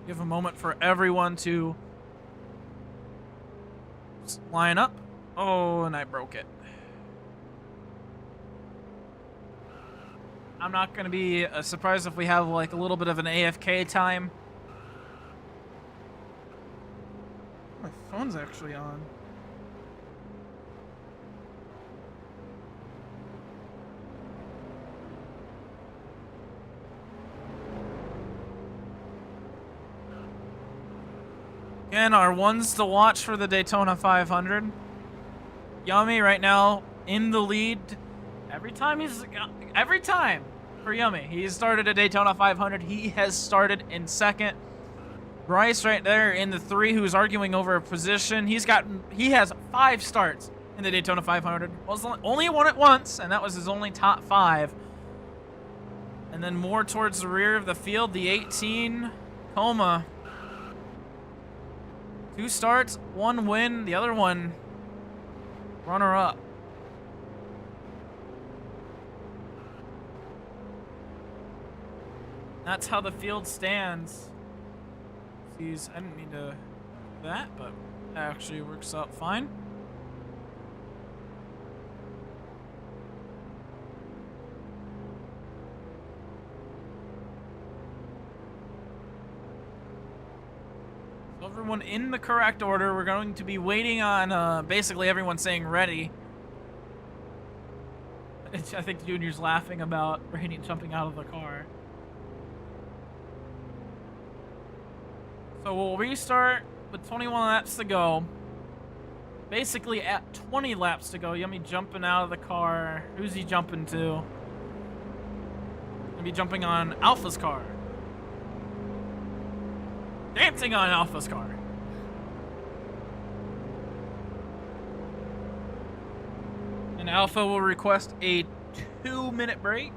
Give a moment for everyone to line up. Oh, and I broke it. I'm not going to be surprised if we have like a little bit of an AFK time. My phone's actually on. Again, our ones to watch for the Daytona 500. Yummy right now in the lead. Every time for Yummy, he started a Daytona 500. He has started in second. Bryce right there in the 3, who's arguing over a position. He has 5 starts in the Daytona 500. Well, only won it once, and that was his only top 5. And then more towards the rear of the field, the 18, Coma. 2 starts, 1 win, the other one runner-up. That's how the field stands. Sees, I didn't mean to do that, but that actually works out fine. Everyone in the correct order. We're going to be waiting on basically everyone saying ready. I think Junior's laughing about Brady jumping out of the car. So we'll restart with 21 laps to go. Basically at 20 laps to go. Yummy jumping out of the car. Who's he jumping to? Gonna be jumping on Alpha's car. Dancing on Alpha's car. And Alpha will request a 2-minute break.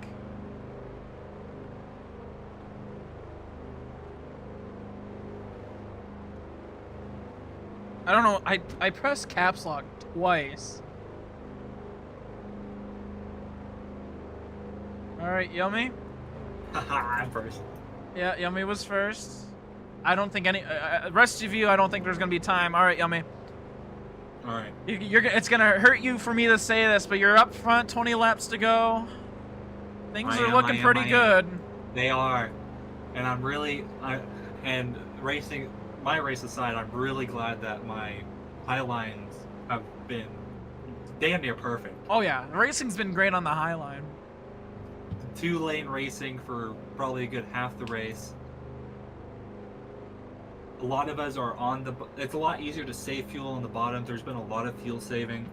I don't know, I pressed caps lock twice. Alright, Yummy. I'm first. Yeah, Yummy was first. I don't think any rest of you. I don't think there's gonna be time. All right, Yummy. All right. It's gonna hurt you for me to say this, but you're up front. 20 laps to go. Things are looking pretty good. They are, and I'm really and racing. My race aside, I'm really glad that my high lines have been damn near perfect. Oh yeah, the racing's been great on the high line. 2-lane racing for probably a good half the race. a lot of us are on the. It's a lot easier to save fuel on the bottom. There's been a lot of fuel saving.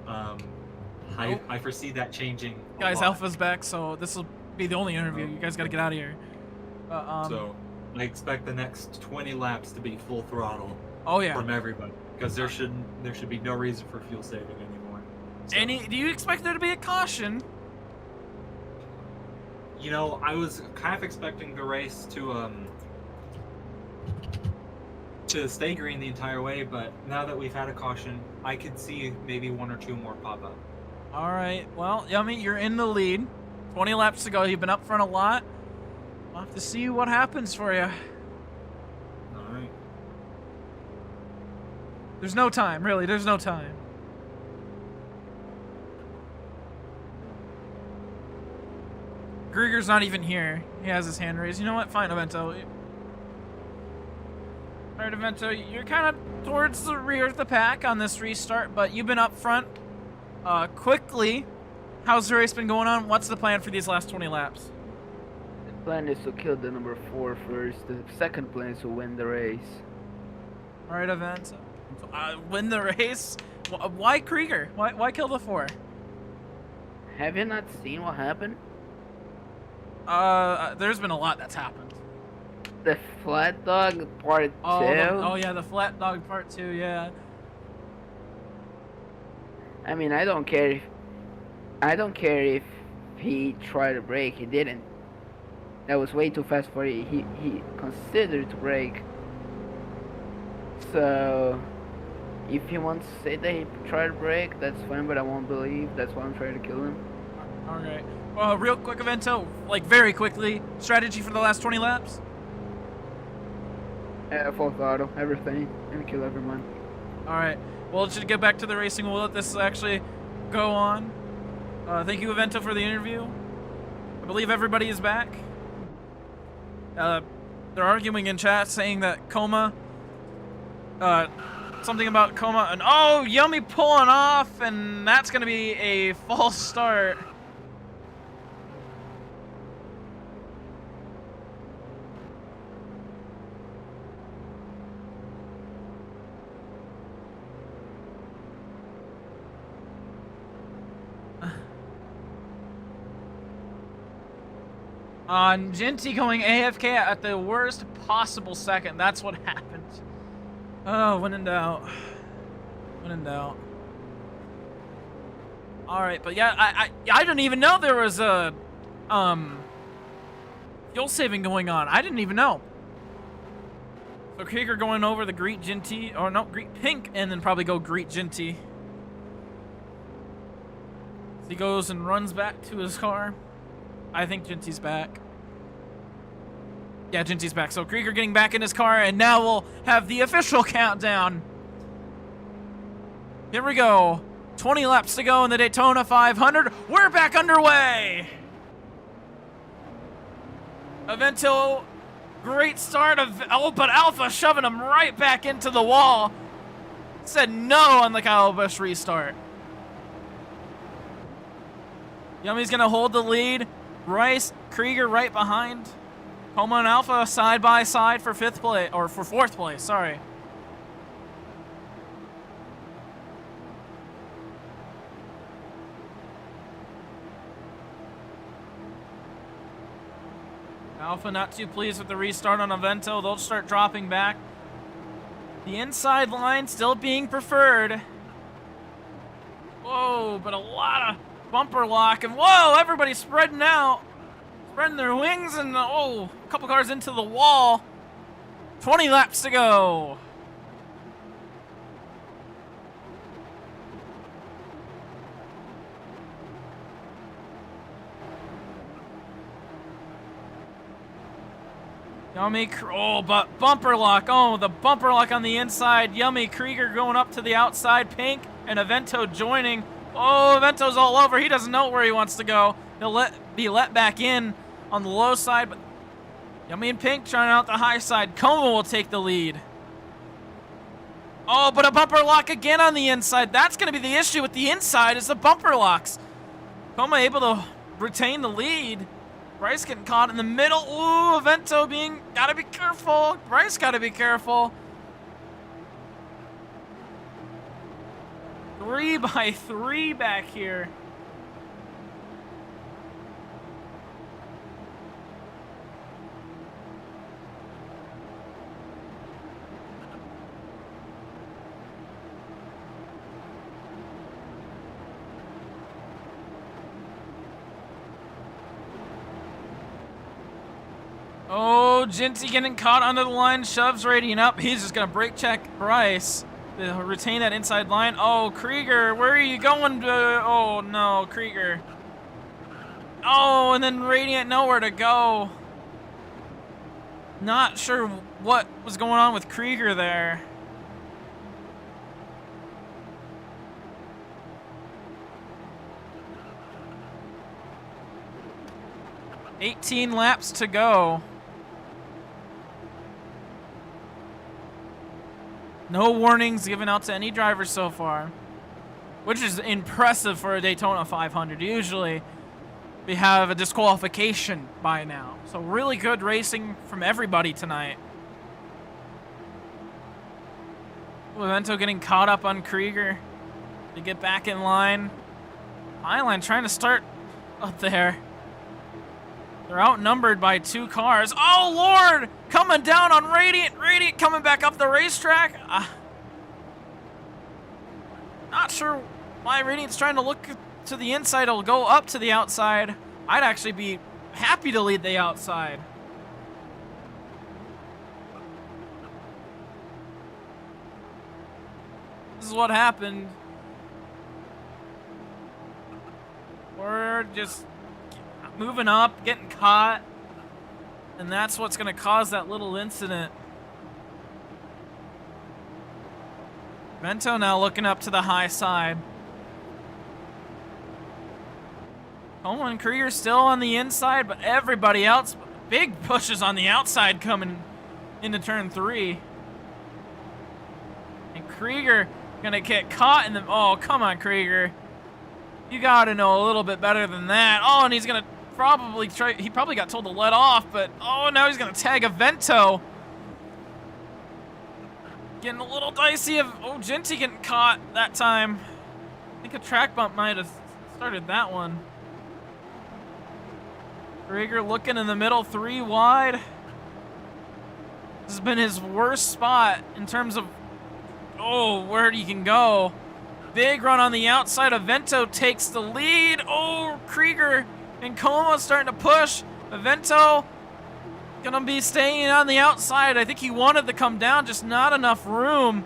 I foresee that changing. Guys, Alpha's back, so this will be the only interview. You guys got to get out of here. So I expect the next 20 laps to be full throttle. Oh yeah. From everybody, because there should be no reason for fuel saving anymore. So, do you expect there to be a caution? You know, I was kind of expecting the race to stay green the entire way, but now that we've had a caution, I could see maybe 1 or 2 more pop up. All right. Well, Yummy, you're in the lead. 20 laps to go. You've been up front a lot. We'll have to see what happens for you. All right. There's no time, really. There's no time. Grieger's not even here. He has his hand raised. You know what? Fine, Avento. Alright, Avento, you're kind of towards the rear of the pack on this restart, but you've been up front quickly. How's the race been going on? What's the plan for these last 20 laps? The plan is to kill the number 4 first. The second plan is to win the race. Alright, Avento. Win the race? Why Krieger? Why kill the 4? Have you not seen what happened? There's been a lot that's happened. The flat dog part 2? Oh yeah, the flat dog part 2, yeah. I mean, I don't care if he tried to brake. He didn't. That was way too fast for it. He considered to brake. So if he wants to say that he tried to brake, that's fine, but I won't believe. That's why I'm trying to kill him. Alright. Well, real quick, Avento, like very quickly, strategy for the last 20 laps? Full throttle, everything, and kill everyone. Alright. Well, let's just get back to the racing. We'll let this actually go on. Thank you, Avento, for the interview. I believe everybody is back. They're arguing in chat, saying that Coma, something about Coma, and oh, Yummy pulling off, and that's going to be a false start. Ginty going AFK at the worst possible second. That's what happened. Oh, when in doubt. When in doubt. Alright, but yeah, I didn't even know there was a fuel saving going on. I didn't even know. So Krieger going over the greet Ginty, or no, greet Pink, and then probably go greet Ginty. So he goes and runs back to his car. I think Ginty's back. Yeah, Ginty's back. So Krieger getting back in his car, and now we'll have the official countdown. Here we go. 20 laps to go in the Daytona 500. We're back underway. Avento, great start but Alpha shoving him right back into the wall. Said no on the Kyle Busch restart. Yummy's gonna hold the lead. Rice, Krieger right behind. Coma and Alpha side by side for fourth place, sorry. Alpha not too pleased with the restart on Avento. They'll start dropping back. The inside line still being preferred. Whoa, but a lot of bumper lock, and whoa, everybody's spreading out. Spreading their wings, and oh, a couple cars into the wall. 20 laps to go. Yummy, oh, but bumper lock. Oh, the bumper lock on the inside. Yummy, Krieger going up to the outside. Pink and Avento joining. Oh, Avento's all over. He doesn't know where he wants to go. He'll be let back in on the low side, but Yummy and Pink trying out the high side. Coma will take the lead. Oh, but a bumper lock again on the inside. That's going to be the issue with the inside is the bumper locks. Coma able to retain the lead. Bryce getting caught in the middle. Ooh, Avento gotta be careful. Bryce gotta be careful. 3x3 back here. Oh, Jinty getting caught under the line, shoves Radiant up. He's just gonna brake check Bryce to retain that inside line. Oh, Krieger, where are you going? Oh no, Krieger. Oh, and then Radiant nowhere to go. Not sure what was going on with Krieger there. $18 laps to go. No warnings given out to any driver so far, which is impressive for a Daytona 500. Usually we have a disqualification by now. So really good racing from everybody tonight. Avento getting caught up on Krieger to get back in line. Highline trying to start up there. They're outnumbered by 2 cars. Oh, Lord! Coming down on Radiant. Radiant coming back up the racetrack. Not sure why Radiant's trying to look to the inside. It'll go up to the outside. I'd actually be happy to lead the outside. This is what happened. We're just moving up, getting caught, and that's what's going to cause that little incident. Vento now looking up to the high side. Coleman and Krieger still on the inside, but everybody else, big pushes on the outside coming into turn 3. And Krieger gonna get caught in the, oh, come on, Krieger. You gotta know a little bit better than that. Oh, and he's gonna probably try, he probably got told to let off, but oh, now he's gonna tag Avento. Getting a little dicey of, oh, Jinty getting caught that time. I think a track bump might have started that one. Krieger looking in the middle, 3 wide. This has been his worst spot in terms of, oh, where he can go. Big run on the outside. Avento takes the lead. Oh, Krieger and Como starting to push. Avento gonna be staying on the outside. I think he wanted to come down, just not enough room.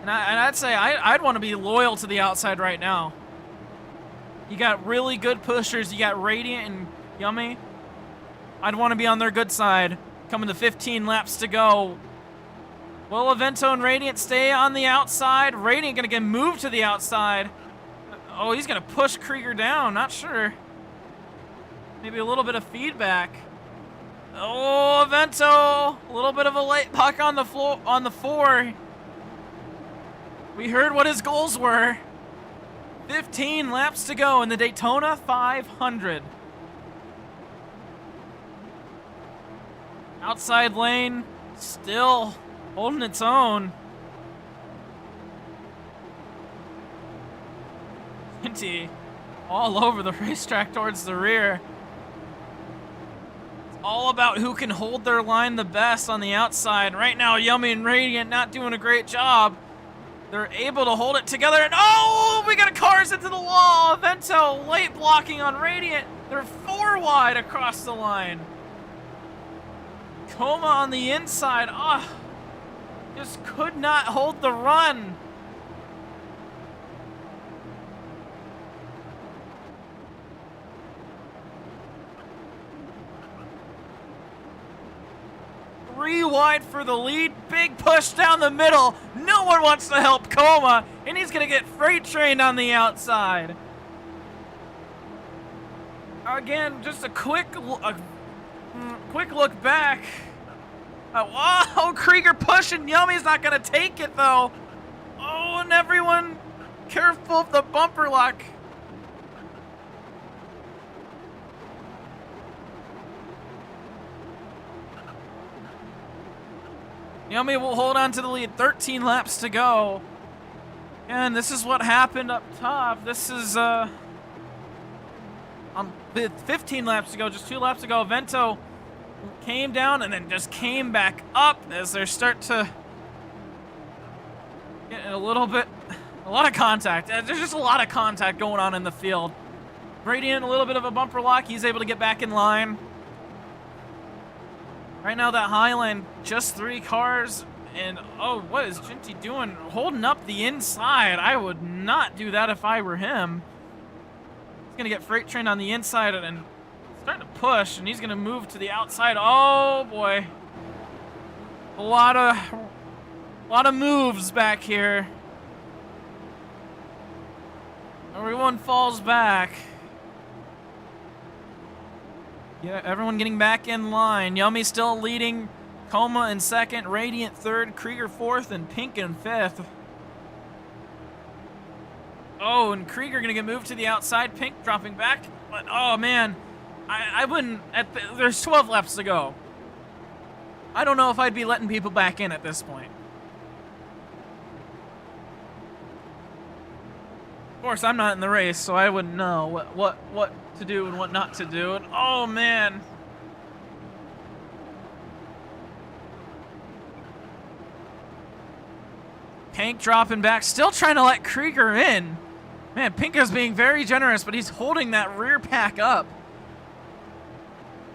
And I'd say I'd want to be loyal to the outside right now. You got really good pushers. You got Radiant and Yummy. I'd want to be on their good side. Coming to 15 laps to go. Will Avento and Radiant stay on the outside? Radiant gonna get moved to the outside. Oh, he's gonna push Krieger down. Not sure. Maybe a little bit of feedback. Oh, Avento, a little bit of a late puck on the floor on the 4. We heard what his goals were. 15 laps to go in the Daytona 500. Outside lane, still holding its own. Jinty all over the racetrack towards the rear. It's all about who can hold their line the best on the outside. Right now, Yummy and Radiant not doing a great job. They're able to hold it together, and oh, we got cars into the wall. Avento late blocking on Radiant. They're 4 wide across the line. Coma on the inside. Ah, just could not hold the run. Three wide for the lead. Big push down the middle. No one wants to help Coma, and he's gonna get freight trained on the outside. Again, just a quick look back. Wow, Krieger pushing. Yummy's not gonna take it though. Oh, and everyone careful of the bumper lock. Yummy will hold on to the lead. 13 laps to go. And this is what happened up top. This is on 15 laps to go, just 2 laps ago. Vento came down and then just came back up as they start to get a lot of contact. There's just a lot of contact going on in the field. Radiant, a little bit of a bumper lock. He's able to get back in line. Right now, that Highland, just 3 cars. And, oh, what is Ginty doing? Holding up the inside. I would not do that if I were him. He's going to get freight trained on the inside and starting to push, and he's going to move to the outside. Oh, boy. A lot of moves back here. Everyone falls back. Yeah, everyone getting back in line. Yummy still leading. Coma in second, Radiant third, Krieger fourth, and Pink in fifth. Oh, and Krieger gonna get moved to the outside. Pink dropping back. But, oh, man. I wouldn't... there's 12 laps to go. I don't know if I'd be letting people back in at this point. Of course, I'm not in the race, so I wouldn't know what to do and what not to do. And, oh, man. Pink dropping back, still trying to let Krieger in. Man, Pink is being very generous, but he's holding that rear pack up.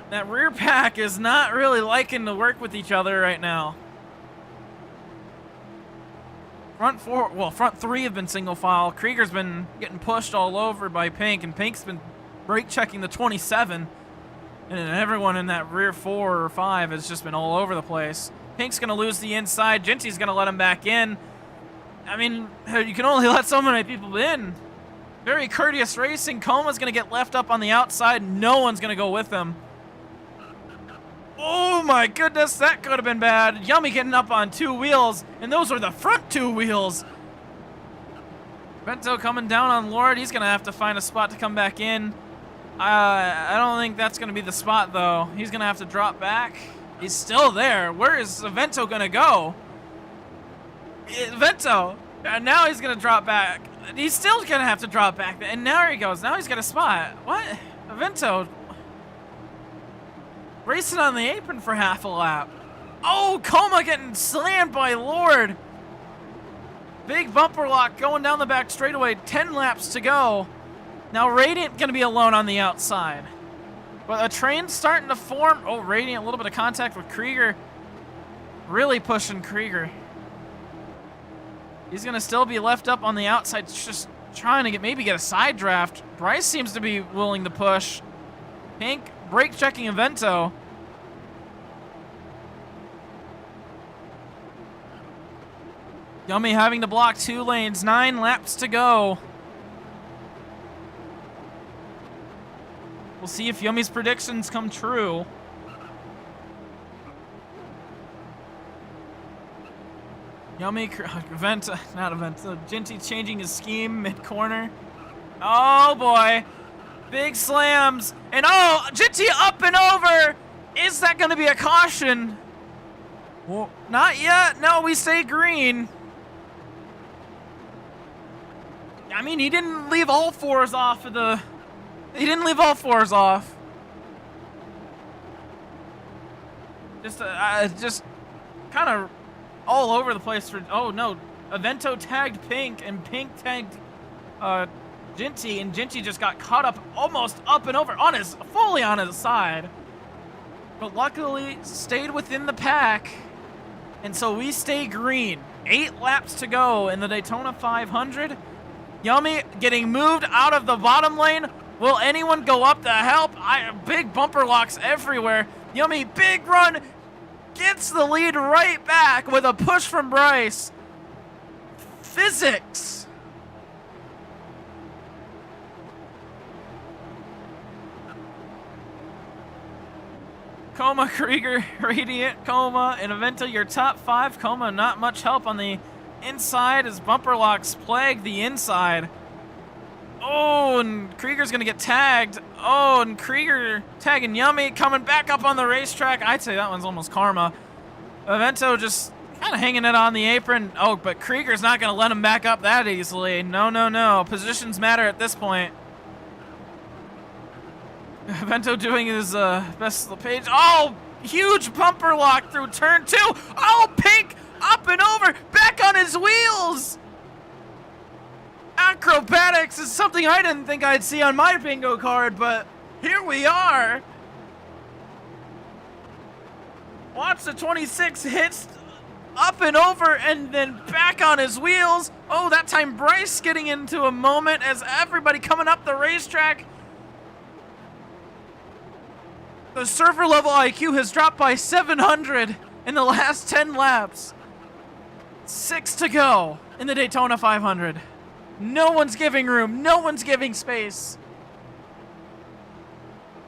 That rear pack is not really liking to work with each other right now. Front three have been single file. Krieger's been getting pushed all over by Pink, and Pink's been brake checking the 27. And everyone in that rear 4 or 5 has just been all over the place. Pink's gonna lose the inside. Ginty's gonna let him back in. I mean, you can only let so many people in. Very courteous racing. Coma's going to get left up on the outside. No one's going to go with him. Oh my goodness, that could have been bad. Yummy getting up on 2 wheels, and those are the front 2 wheels. Vento coming down on Lord. He's going to have to find a spot to come back in. I don't think that's going to be the spot, though. He's going to have to drop back. He's still there. Where is Vento going to go? Vento, and now he's gonna drop back. He's still gonna have to drop back, and now he goes. Now he's got a spot. What? Vento racing on the apron for half a lap. Oh, Coma getting slammed by Lord. Big bumper lock going down the back straightaway. 10 laps to go. Now Radiant gonna be alone on the outside, but a train's starting to form. Oh, Radiant, a little bit of contact with Krieger. Really pushing Krieger. He's going to still be left up on the outside, just trying to maybe get a side draft. Bryce seems to be willing to push. Pink brake checking a Vento. Yummy having to block 2 lanes. 9 laps to go. We'll see if Yummy's predictions come true. Yummy, Vento, not a Vento. Ginty changing his scheme mid-corner. Oh boy. Big slams. And oh, Ginty up and over. Is that going to be a caution? Well, not yet. No, we stay green. I mean, he didn't leave all 4s off of the... He didn't leave all 4s off. Just kind of all over the place for... Oh, no. Vento tagged Pink, and Pink tagged Ginty, and Ginty just got caught up almost up and over on his... Fully on his side. But luckily, stayed within the pack, and so we stay green. 8 laps to go in the Daytona 500. Yummy getting moved out of the bottom lane. Will anyone go up to help? Big bumper locks everywhere. Yummy, big run. Gets the lead right back with a push from Bryce. Physics. Coma, Krieger, Radiant, Coma, and Vento, your top 5. Coma, not much help on the inside as bumper locks plague the inside. Oh, and Krieger's going to get tagged. Oh, and Krieger tagging Yummy, coming back up on the racetrack. I'd say that one's almost karma. Vento just Kind of hanging it on the apron. Oh, but Krieger's not going to let him back up that easily. No, no, no. Positions matter at this point. Vento doing his best of the page. Oh, huge bumper lock through turn 2. Oh, Pink up and over, back on his wheels. Acrobatics is something I didn't think I'd see on my bingo card, but here we are. Watch the 26 hits up and over and then back on his wheels. Oh, that time Bryce getting into a moment as everybody coming up the racetrack. The server level IQ has dropped by 700 in the last 10 laps. 6 to go in the Daytona 500. No one's giving room. No one's giving space.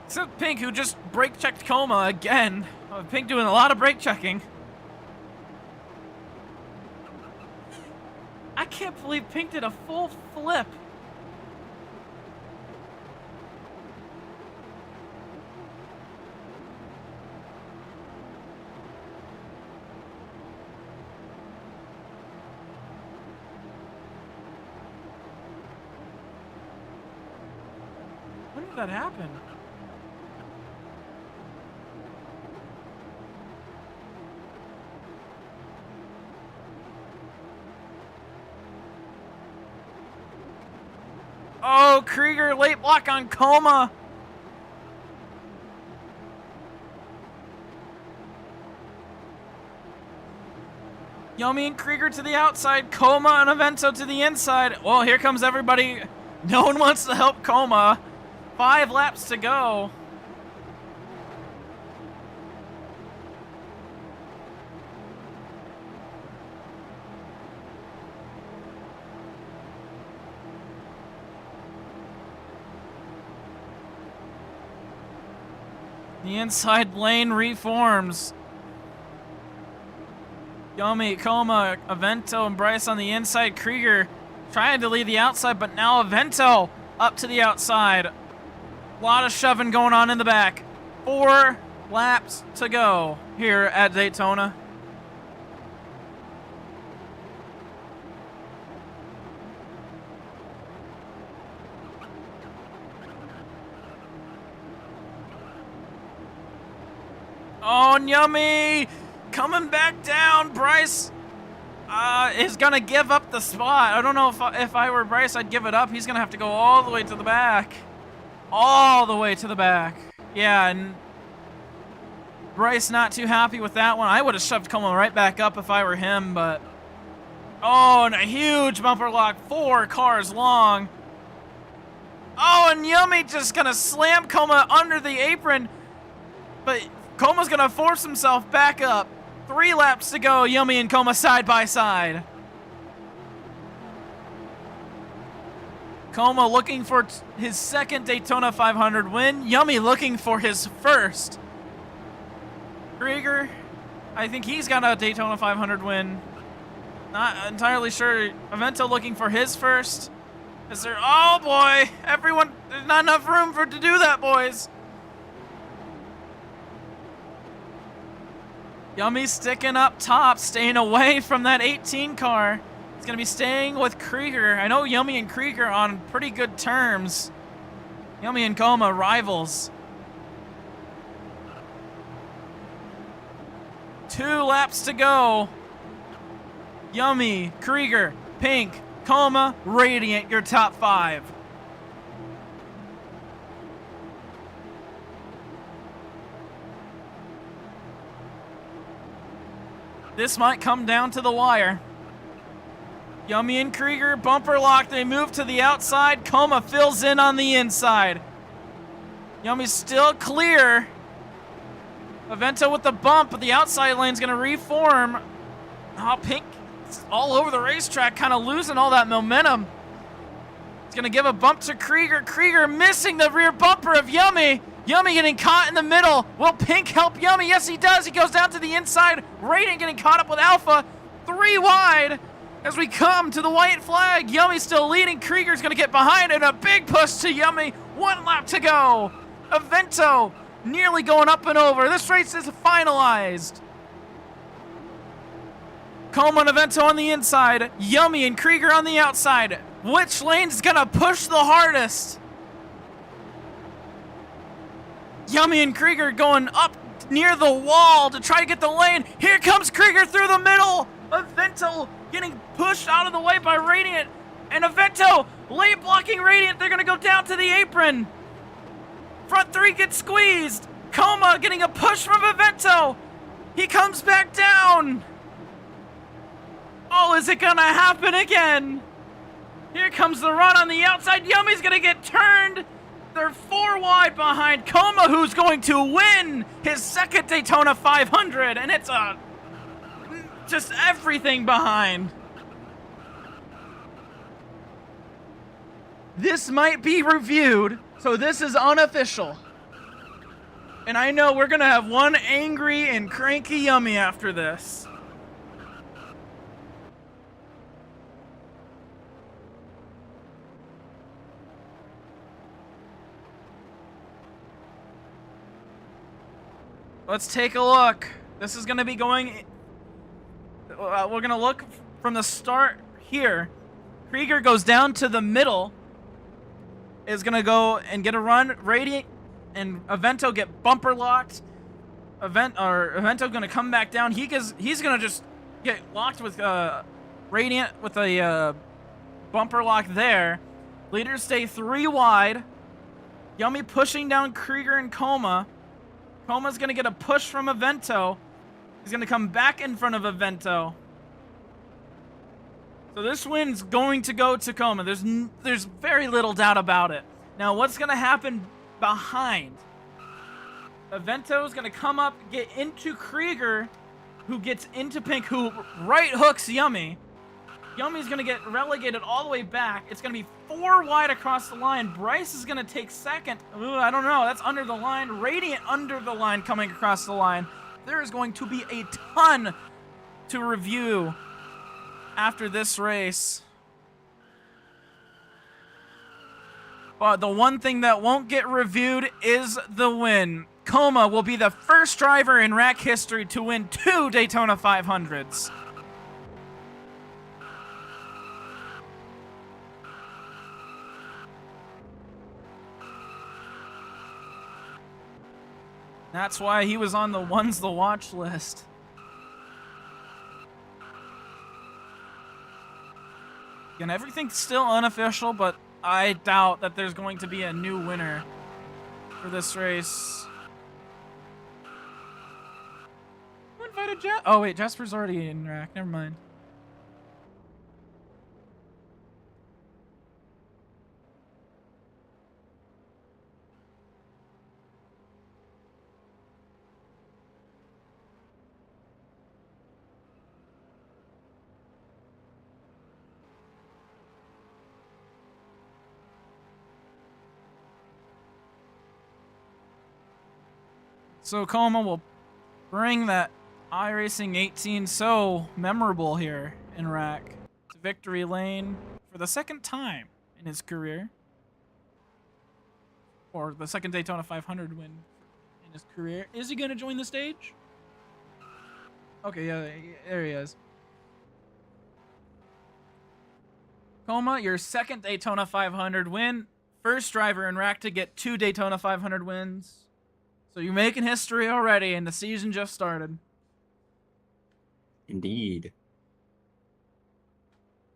Except Pink, who just brake checked Coma again. Pink doing a lot of brake checking. I can't believe Pink did a full flip. When did that happen? Oh, Krieger late block on Coma. Yomi and Krieger to the outside, Coma and Avento to the inside. Well, here comes everybody. No one wants to help Coma. 5 laps to go. The inside lane reforms. Yomi, Coma, Avento, and Bryce on the inside. Krieger trying to lead the outside, but now Avento up to the outside. A lot of shoving going on in the back. 4 laps to go here at Daytona. Oh, Yummy! Coming back down. Bryce is going to give up the spot. I don't know if I were Bryce, I'd give it up. He's going to have to go all the way to the back. All the way to the back. Yeah, and Bryce not too happy with that one. I would have shoved Como right back up if I were him, but... Oh, and a huge bumper lock. 4 cars long. Oh, and Yummy just going to slam Coma under the apron. But Coma's going to force himself back up. 3 laps to go. Yummy and Coma side by side. Coma looking for his second Daytona 500 win. Yummy looking for his first. Krieger, I think he's got a Daytona 500 win. Not entirely sure. Avento looking for his first. Is there? Oh boy, everyone, there's not enough room to do that, boys. Yummy sticking up top, staying away from that 18 car. He's going to be staying with Krieger. I know Yummy and Krieger on pretty good terms. Yummy and Coma, rivals. 2 laps to go. Yummy, Krieger, Pink, Coma, Radiant, your top 5. This might come down to the wire. Yummy and Krieger, bumper lock. They move to the outside. Coma fills in on the inside. Yummy's still clear. Avento with the bump, but the outside lane's going to reform. Oh, Pink all over the racetrack, kind of losing all that momentum. It's going to give a bump to Krieger. Krieger missing the rear bumper of Yummy. Yummy getting caught in the middle. Will Pink help Yummy? Yes, he does. He goes down to the inside. Radiant getting caught up with Alpha. 3 wide as we come to the white flag. Yummy still leading. Krieger's going to get behind it. A big push to Yummy. 1 lap to go. Avento nearly going up and over. This race is finalized. Coleman and Avento on the inside. Yummy and Krieger on the outside. Which lane's gonna push the hardest? Yummy and Krieger going up near the wall to try to get the lane. Here comes Krieger through the middle. Avento getting pushed out of the way by Radiant. And Avento late blocking Radiant. They're gonna go down to the apron. Front three gets squeezed. Coma getting a push from Avento. He comes back down. Oh, is it gonna happen again? Here comes the run on the outside. Yummy's gonna get turned. They're 4 wide behind Coma, who's going to win his second Daytona 500, and it's just everything behind. This might be reviewed, so this is unofficial. And I know we're gonna have one angry and cranky Yummy after this. Let's take a look. This is gonna be going... we're gonna look from the start here. Krieger goes down to the middle. Is gonna go and get a run. Radiant and Avento get bumper locked. Avento gonna come back down. He's gonna just get locked with Radiant with a bumper lock there. Leaders stay 3 wide. Yummy pushing down Krieger and Coma. Coma's gonna get a push from Avento. He's gonna come back in front of Avento. So this win's going to go to Coma. There's very little doubt about it. Now what's gonna happen behind? Avento's gonna come up, get into Krieger, who gets into Pink, who right hooks Yummy. Yummy's gonna get relegated all the way back. It's gonna be 4 wide across the line. Bryce is gonna take second. Ooh, I don't know, that's under the line. Radiant under the line coming across the line. There is going to be a ton to review after this race. But the one thing that won't get reviewed is the win. Coma will be the first driver in RACC history to win 2 Daytona 500s. That's why he was on the ones to watch list. Again, everything's still unofficial, but I doubt that there's going to be a new winner for this race. Who invited Oh wait, Jasper's already in RACC. Never mind. So Coma will bring that iRacing 18 so memorable here in RACC to victory lane for the second time in his career. Or the second Daytona 500 win in his career. Is he going to join the stage? Okay, yeah, there he is. Coma, your second Daytona 500 win. First driver in RACC to get 2 Daytona 500 wins. So you're making history already, and the season just started. Indeed.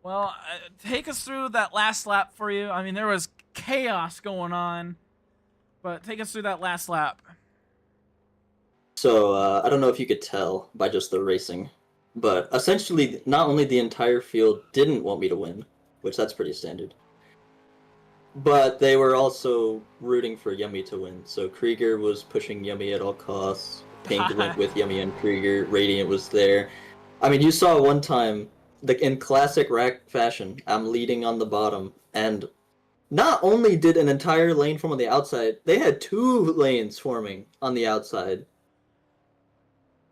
Well, take us through that last lap for you. I mean, there was chaos going on, but take us through that last lap. So, I don't know if you could tell by just the racing, but essentially, not only the entire field didn't want me to win, which that's pretty standard, but they were also rooting for Yummy to win. So Krieger was pushing Yummy at all costs. Pink went with Yummy and Krieger. Radiant was there. I mean, you saw one time, in classic RACC fashion, I'm leading on the bottom, and not only did an entire lane form on the outside, they had 2 lanes forming on the outside.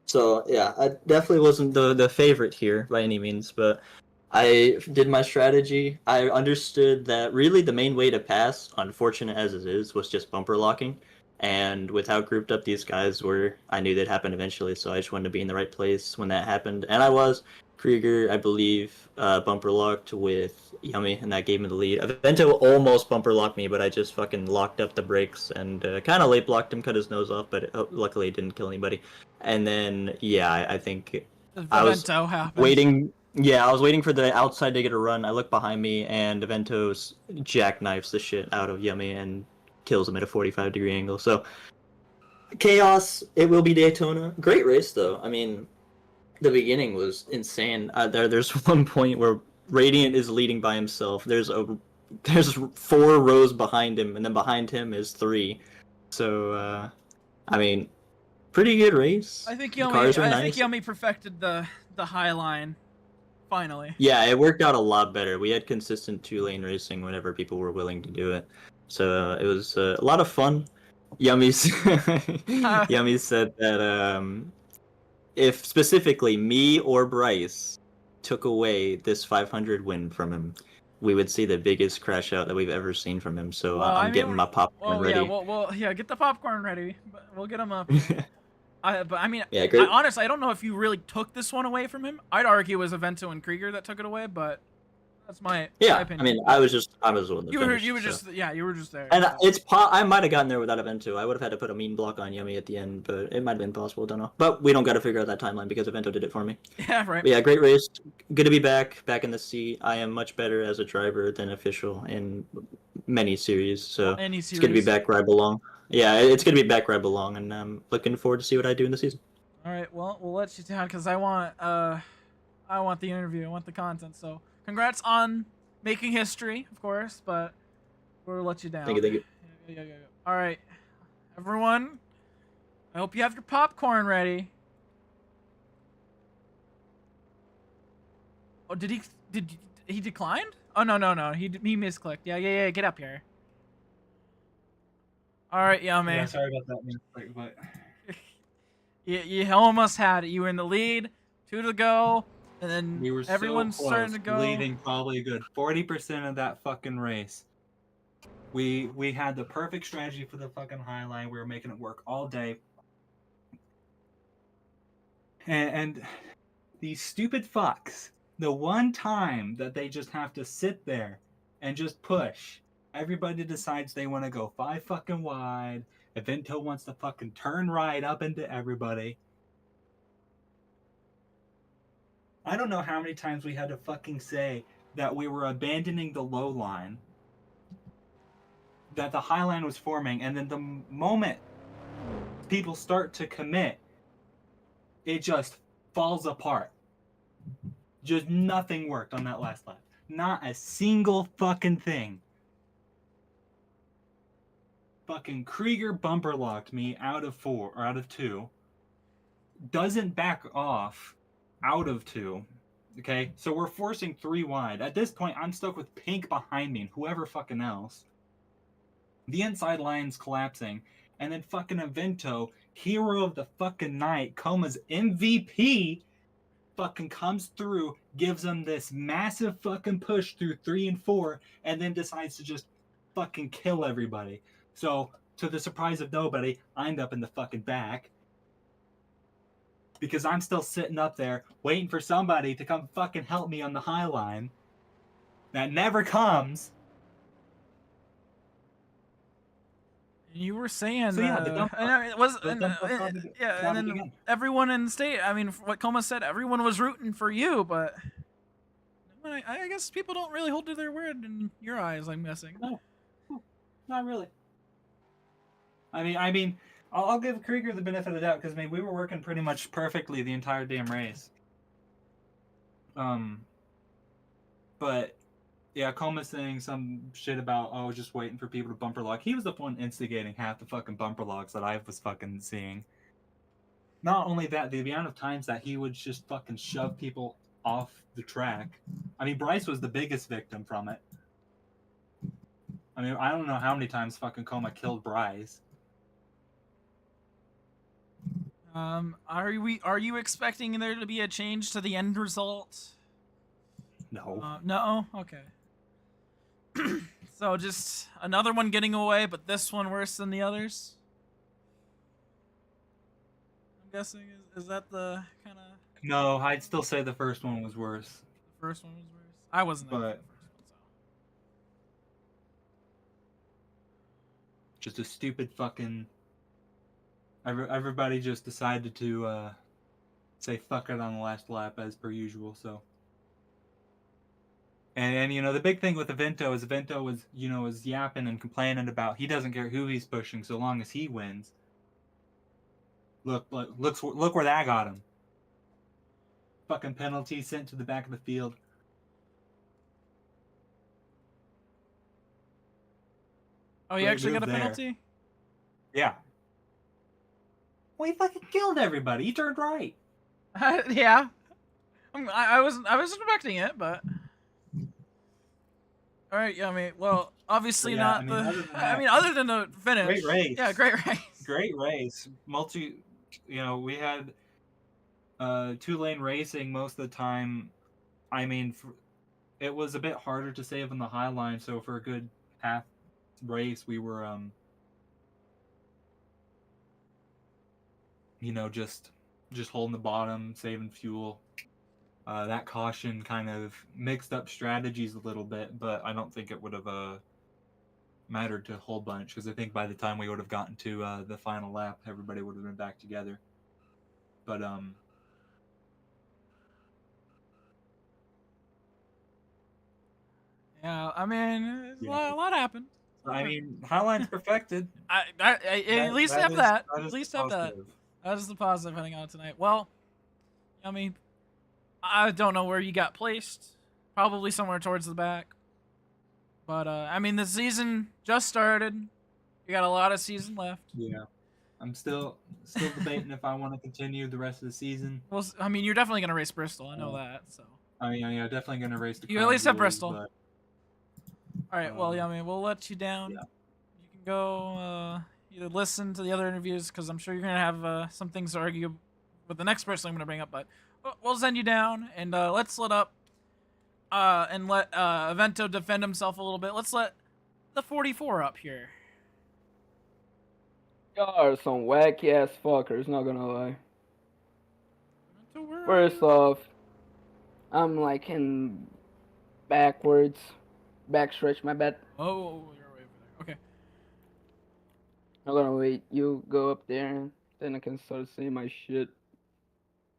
So yeah, I definitely wasn't the favorite here by any means, but I did my strategy. I understood that really the main way to pass, unfortunate as it is, was just bumper locking. And with how grouped up these guys were, I knew that'd happen eventually, so I just wanted to be in the right place when that happened. And I was. Krieger, I believe, bumper locked with Yummy, and that gave me the lead. Avento almost bumper locked me, but I just fucking locked up the brakes and kind of late blocked him, cut his nose off, but luckily it didn't kill anybody. And then, yeah, I think I was Evento happened. waiting. Yeah, I was waiting for the outside to get a run. I look behind me, and Avento's jackknifes the shit out of Yummy and kills him at a 45-degree angle. So, chaos. It will be Daytona. Great race, though. I mean, the beginning was insane. There's one point where Radiant is leading by himself. There's 4 rows behind him, and then behind him is 3. So, I mean, pretty good race. I think The cars were nice. think Yummy perfected the high line. Finally. Yeah, it worked out a lot better. We had consistent 2-lane racing whenever people were willing to do it. So it was a lot of fun. Yummy Yummy said that if specifically me or Bryce took away this 500 win from him, we would see the biggest crash out that we've ever seen from him. So I'm getting my popcorn ready. Yeah, get the popcorn ready. We'll get him up. But I mean, yeah, great. Honestly, I don't know if you really took this one away from him. I'd argue it was Avento and Krieger that took it away, but that's my opinion. I mean, I was the one that you were finished, you were just there. And so. I might have gotten there without Avento. I would have had to put a mean block on Yummy at the end, but it might have been possible. Don't know. But we don't got to figure out that timeline because Avento did it for me. Yeah, right. But yeah, great race. Good to be back in the seat. I am much better as a driver than official in many series, so it's good to be back where I belong. Yeah, it's good to be back where I belong, and I'm looking forward to see what I do in the season. All right, well, we'll let you down because I want the interview, I want the content. So, congrats on making history, of course, but we'll let you down. Thank you. Yeah. All right, everyone. I hope you have your popcorn ready. Oh, did he declined? Oh no. He misclicked. Yeah. Get up here. All right, Yummy. Yeah, sorry about that mistake, but. You almost had it. You were in the lead, 2 to go, and then We were everyone's so close, starting to go. leading probably a good 40% of that fucking race. We had the perfect strategy for the fucking high line. We were making it work all day. And these stupid fucks, the one time that they just have to sit there and just push, everybody decides they want to go 5 fucking wide. Avento wants to fucking turn right up into everybody. I don't know how many times we had to fucking say that we were abandoning the low line, that the high line was forming, and then the moment people start to commit, it just falls apart. Just nothing worked on that last lap. Not a single fucking thing. Fucking Krieger bumper locked me out of 2. Doesn't back off out of 2. Okay, so we're forcing 3 wide. At this point, I'm stuck with Pink behind me and whoever fucking else. The inside line's collapsing, and then fucking Avento, hero of the fucking night, Coma's MVP, fucking comes through, gives them this massive fucking push through 3 and 4, and then decides to just fucking kill everybody. So, to the surprise of nobody, I end up in the fucking back. Because I'm still sitting up there, waiting for somebody to come fucking help me on the high line. That never comes. You were saying So, yeah, and then everyone in the state, I mean, what Coma said, everyone was rooting for you, but I guess people don't really hold to their word in your eyes, I'm guessing. No, not really. I mean, I'll give Krieger the benefit of the doubt because we were working pretty much perfectly the entire damn race. But yeah, Coma's saying some shit about just waiting for people to bumper lock. He was the one instigating half the fucking bumper locks that I was fucking seeing. Not only that, the amount of times that he would just fucking shove people off the track. I mean, Bryce was the biggest victim from it. I mean, I don't know how many times fucking Coma killed Bryce. Are you expecting there to be a change to the end result? No. No? Okay. So just another one getting away, but this one worse than the others? I'm guessing, is that the kind of... No, I'd still say the first one was worse. The first one was worse. I wasn't there for But- the first one, so. Just a stupid fucking. Everybody just decided to say fuck it on the last lap as per usual. So. And you know the big thing with Avento is Avento was yapping and complaining about he doesn't care who he's pushing so long as he wins. Look where that got him. Fucking penalty sent to the back of the field. Oh, you Great actually got a move there. penalty? Yeah. Well, he fucking killed everybody. He turned right. Yeah. I wasn't expecting it, but. All right, yeah, I mean, well, obviously Yeah, not I mean, the. other than I that, mean, other than the finish. great race. Yeah, great race. Great race. We had 2-lane racing most of the time. I mean, it was a bit harder to save on the high line, so for a good half race, we were just holding the bottom, saving fuel. That caution kind of mixed up strategies a little bit, but I don't think it would have mattered to a whole bunch because I think by the time we would have gotten to the final lap, everybody would have been back together. But Yeah, I mean, Yeah. a lot happened. I mean, Highline's perfected. At least have that. At is least have that. positive. That is the positive heading out tonight. Well, I mean, I don't know where you got placed. Probably somewhere towards the back. But I mean, the season just started. You got a lot of season left. Yeah, I'm still debating if I want to continue the rest of the season. Well, I mean, you're definitely gonna race Bristol. I know that. So. I mean, yeah, definitely gonna race the. You at Crown least have Jewels, Bristol. but, All right. Well, yeah, I mean, we'll let you down. Yeah. You can go either listen to the other interviews because I'm sure you're gonna have some things to argue with the next person I'm gonna bring up. But we'll send you down and let's split up and let Avento defend himself a little bit. Let's let the 44 up here. Y'all are some wacky ass fuckers, not gonna lie. Avento, where are First you? off, I'm like in backwards. Backstretch, my bad. Oh, you're way over there. Okay. I'm gonna wait, you go up there, and then I can start saying my shit.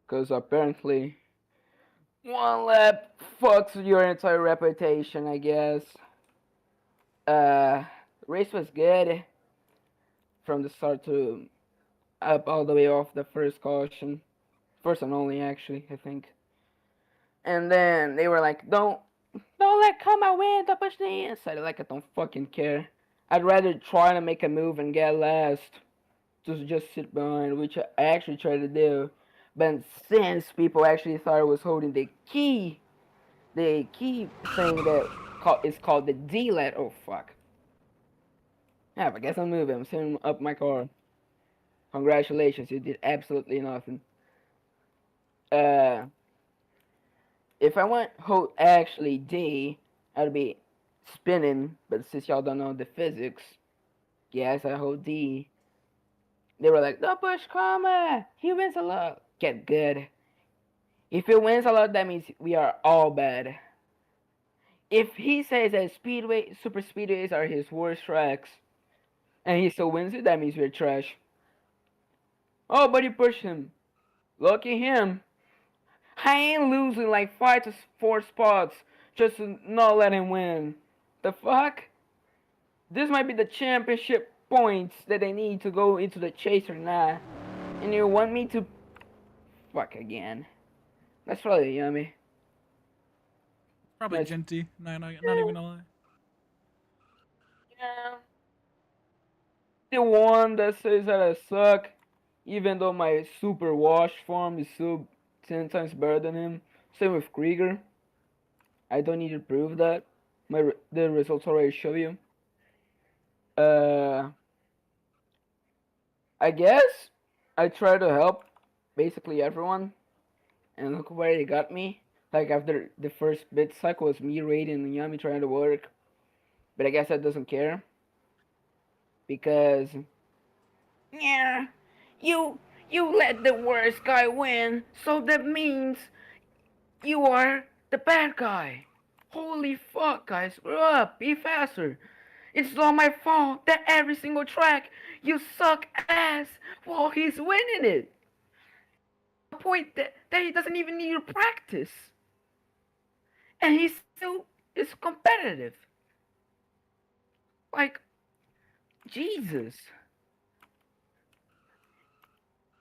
Cause apparently, one lap fucks your entire reputation, I guess. Race was good. From the start to up all the way off the first caution. First and only, actually, I think. And then they were like, don't let Kama win, don't push the inside. Like, I don't fucking care. I'd rather try to make a move and get last. Just sit behind, which I actually tried to do. But since people actually thought I was holding the key thing that is called the D-let. Oh, fuck. Yeah, I guess I'm moving. I'm setting up my car. Congratulations, you did absolutely nothing. If I want hold actually D, I'd be spinning, but since y'all don't know the physics, yes, I hold D. They were like, don't push Karma, he wins a lot. Get good. If he wins a lot, that means we are all bad. If he says that super speedways are his worst tracks, and he still wins it, that means we're trash. Oh, but you pushed him. Lucky him. I ain't losing like 5 to 4 spots just to not let him win. The fuck? This might be the championship points that they need to go into the chase or not. And you want me to fuck again. That's probably yummy. Probably Nice. Genty. No, not even gonna lie. Yeah. The one that says that I suck, even though my super wash form is so 10 times better than him. Same with Krieger. I don't need to prove that. The results already show you. I guess I try to help basically everyone, and look where it got me. Like after the first bit cycle was me raiding and Yami trying to work, but I guess that doesn't care because yeah, you You let the worst guy win, so that means you are the bad guy. Holy fuck, guys. Grow up. Be faster. It's not my fault that every single track you suck ass while he's winning it. The point that he doesn't even need to practice. And he still is competitive. Like, Jesus.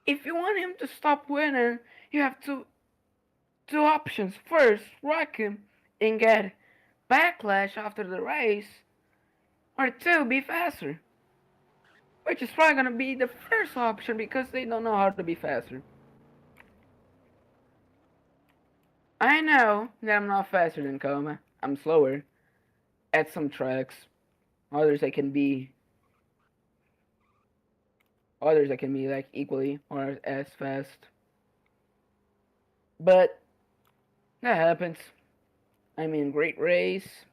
If you want him to stop winning, you have two options. First, wreck him and get backlash after the race. Or two, be faster. Which is probably gonna be the first option because they don't know how to be faster. I know that I'm not faster than Coma. I'm slower. At some tracks. Others I can be like equally or as fast. But that happens. I mean, great race.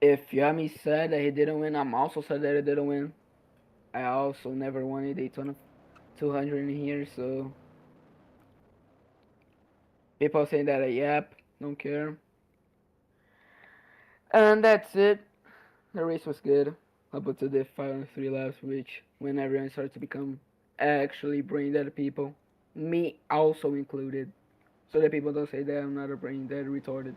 If Yami said that he didn't win, I'm also sad that I didn't win. I also never won a Daytona 200 in here, so people saying that yep, don't care. And that's it. The race was good up until the final 3 laps, which when everyone started to become actually brain dead people, me also included, so that people don't say that I'm not a brain dead retarded.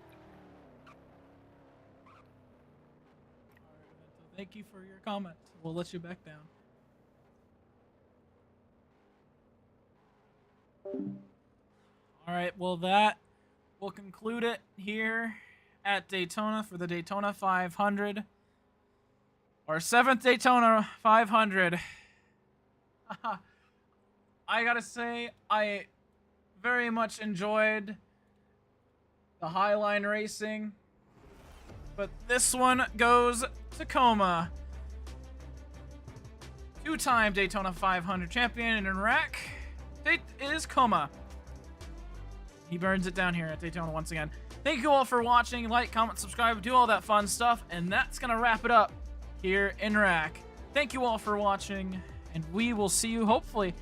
Thank you for your comment. We'll let you back down. All right, well, that will conclude it here at Daytona for the Daytona 500. Our 7th Daytona 500. I gotta say, I very much enjoyed the Highline racing. But this one goes to Coma. 2-time Daytona 500 champion in RACC. It is Coma. He burns it down here at Daytona once again. Thank you all for watching. Like, comment, subscribe, do all that fun stuff. And that's going to wrap it up here in RACC. Thank you all for watching. And we will see you hopefully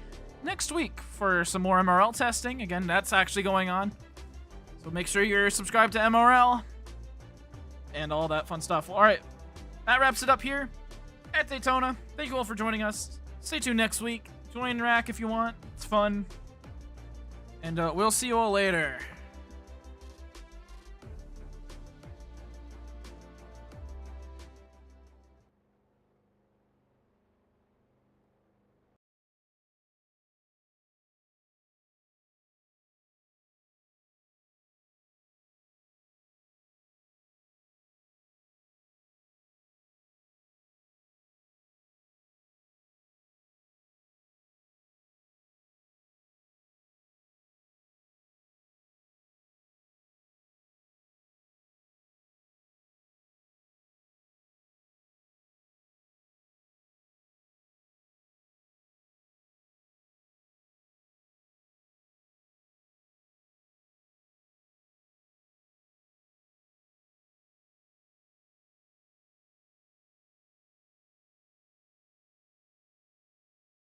next week for some more MRL testing. Again, that's actually going on. So make sure you're subscribed to MRL. And all that fun stuff. All right, that wraps it up here at Daytona. Thank you all for joining us. Stay tuned next week. Join RACC if you want. It's fun. And we'll see you all later.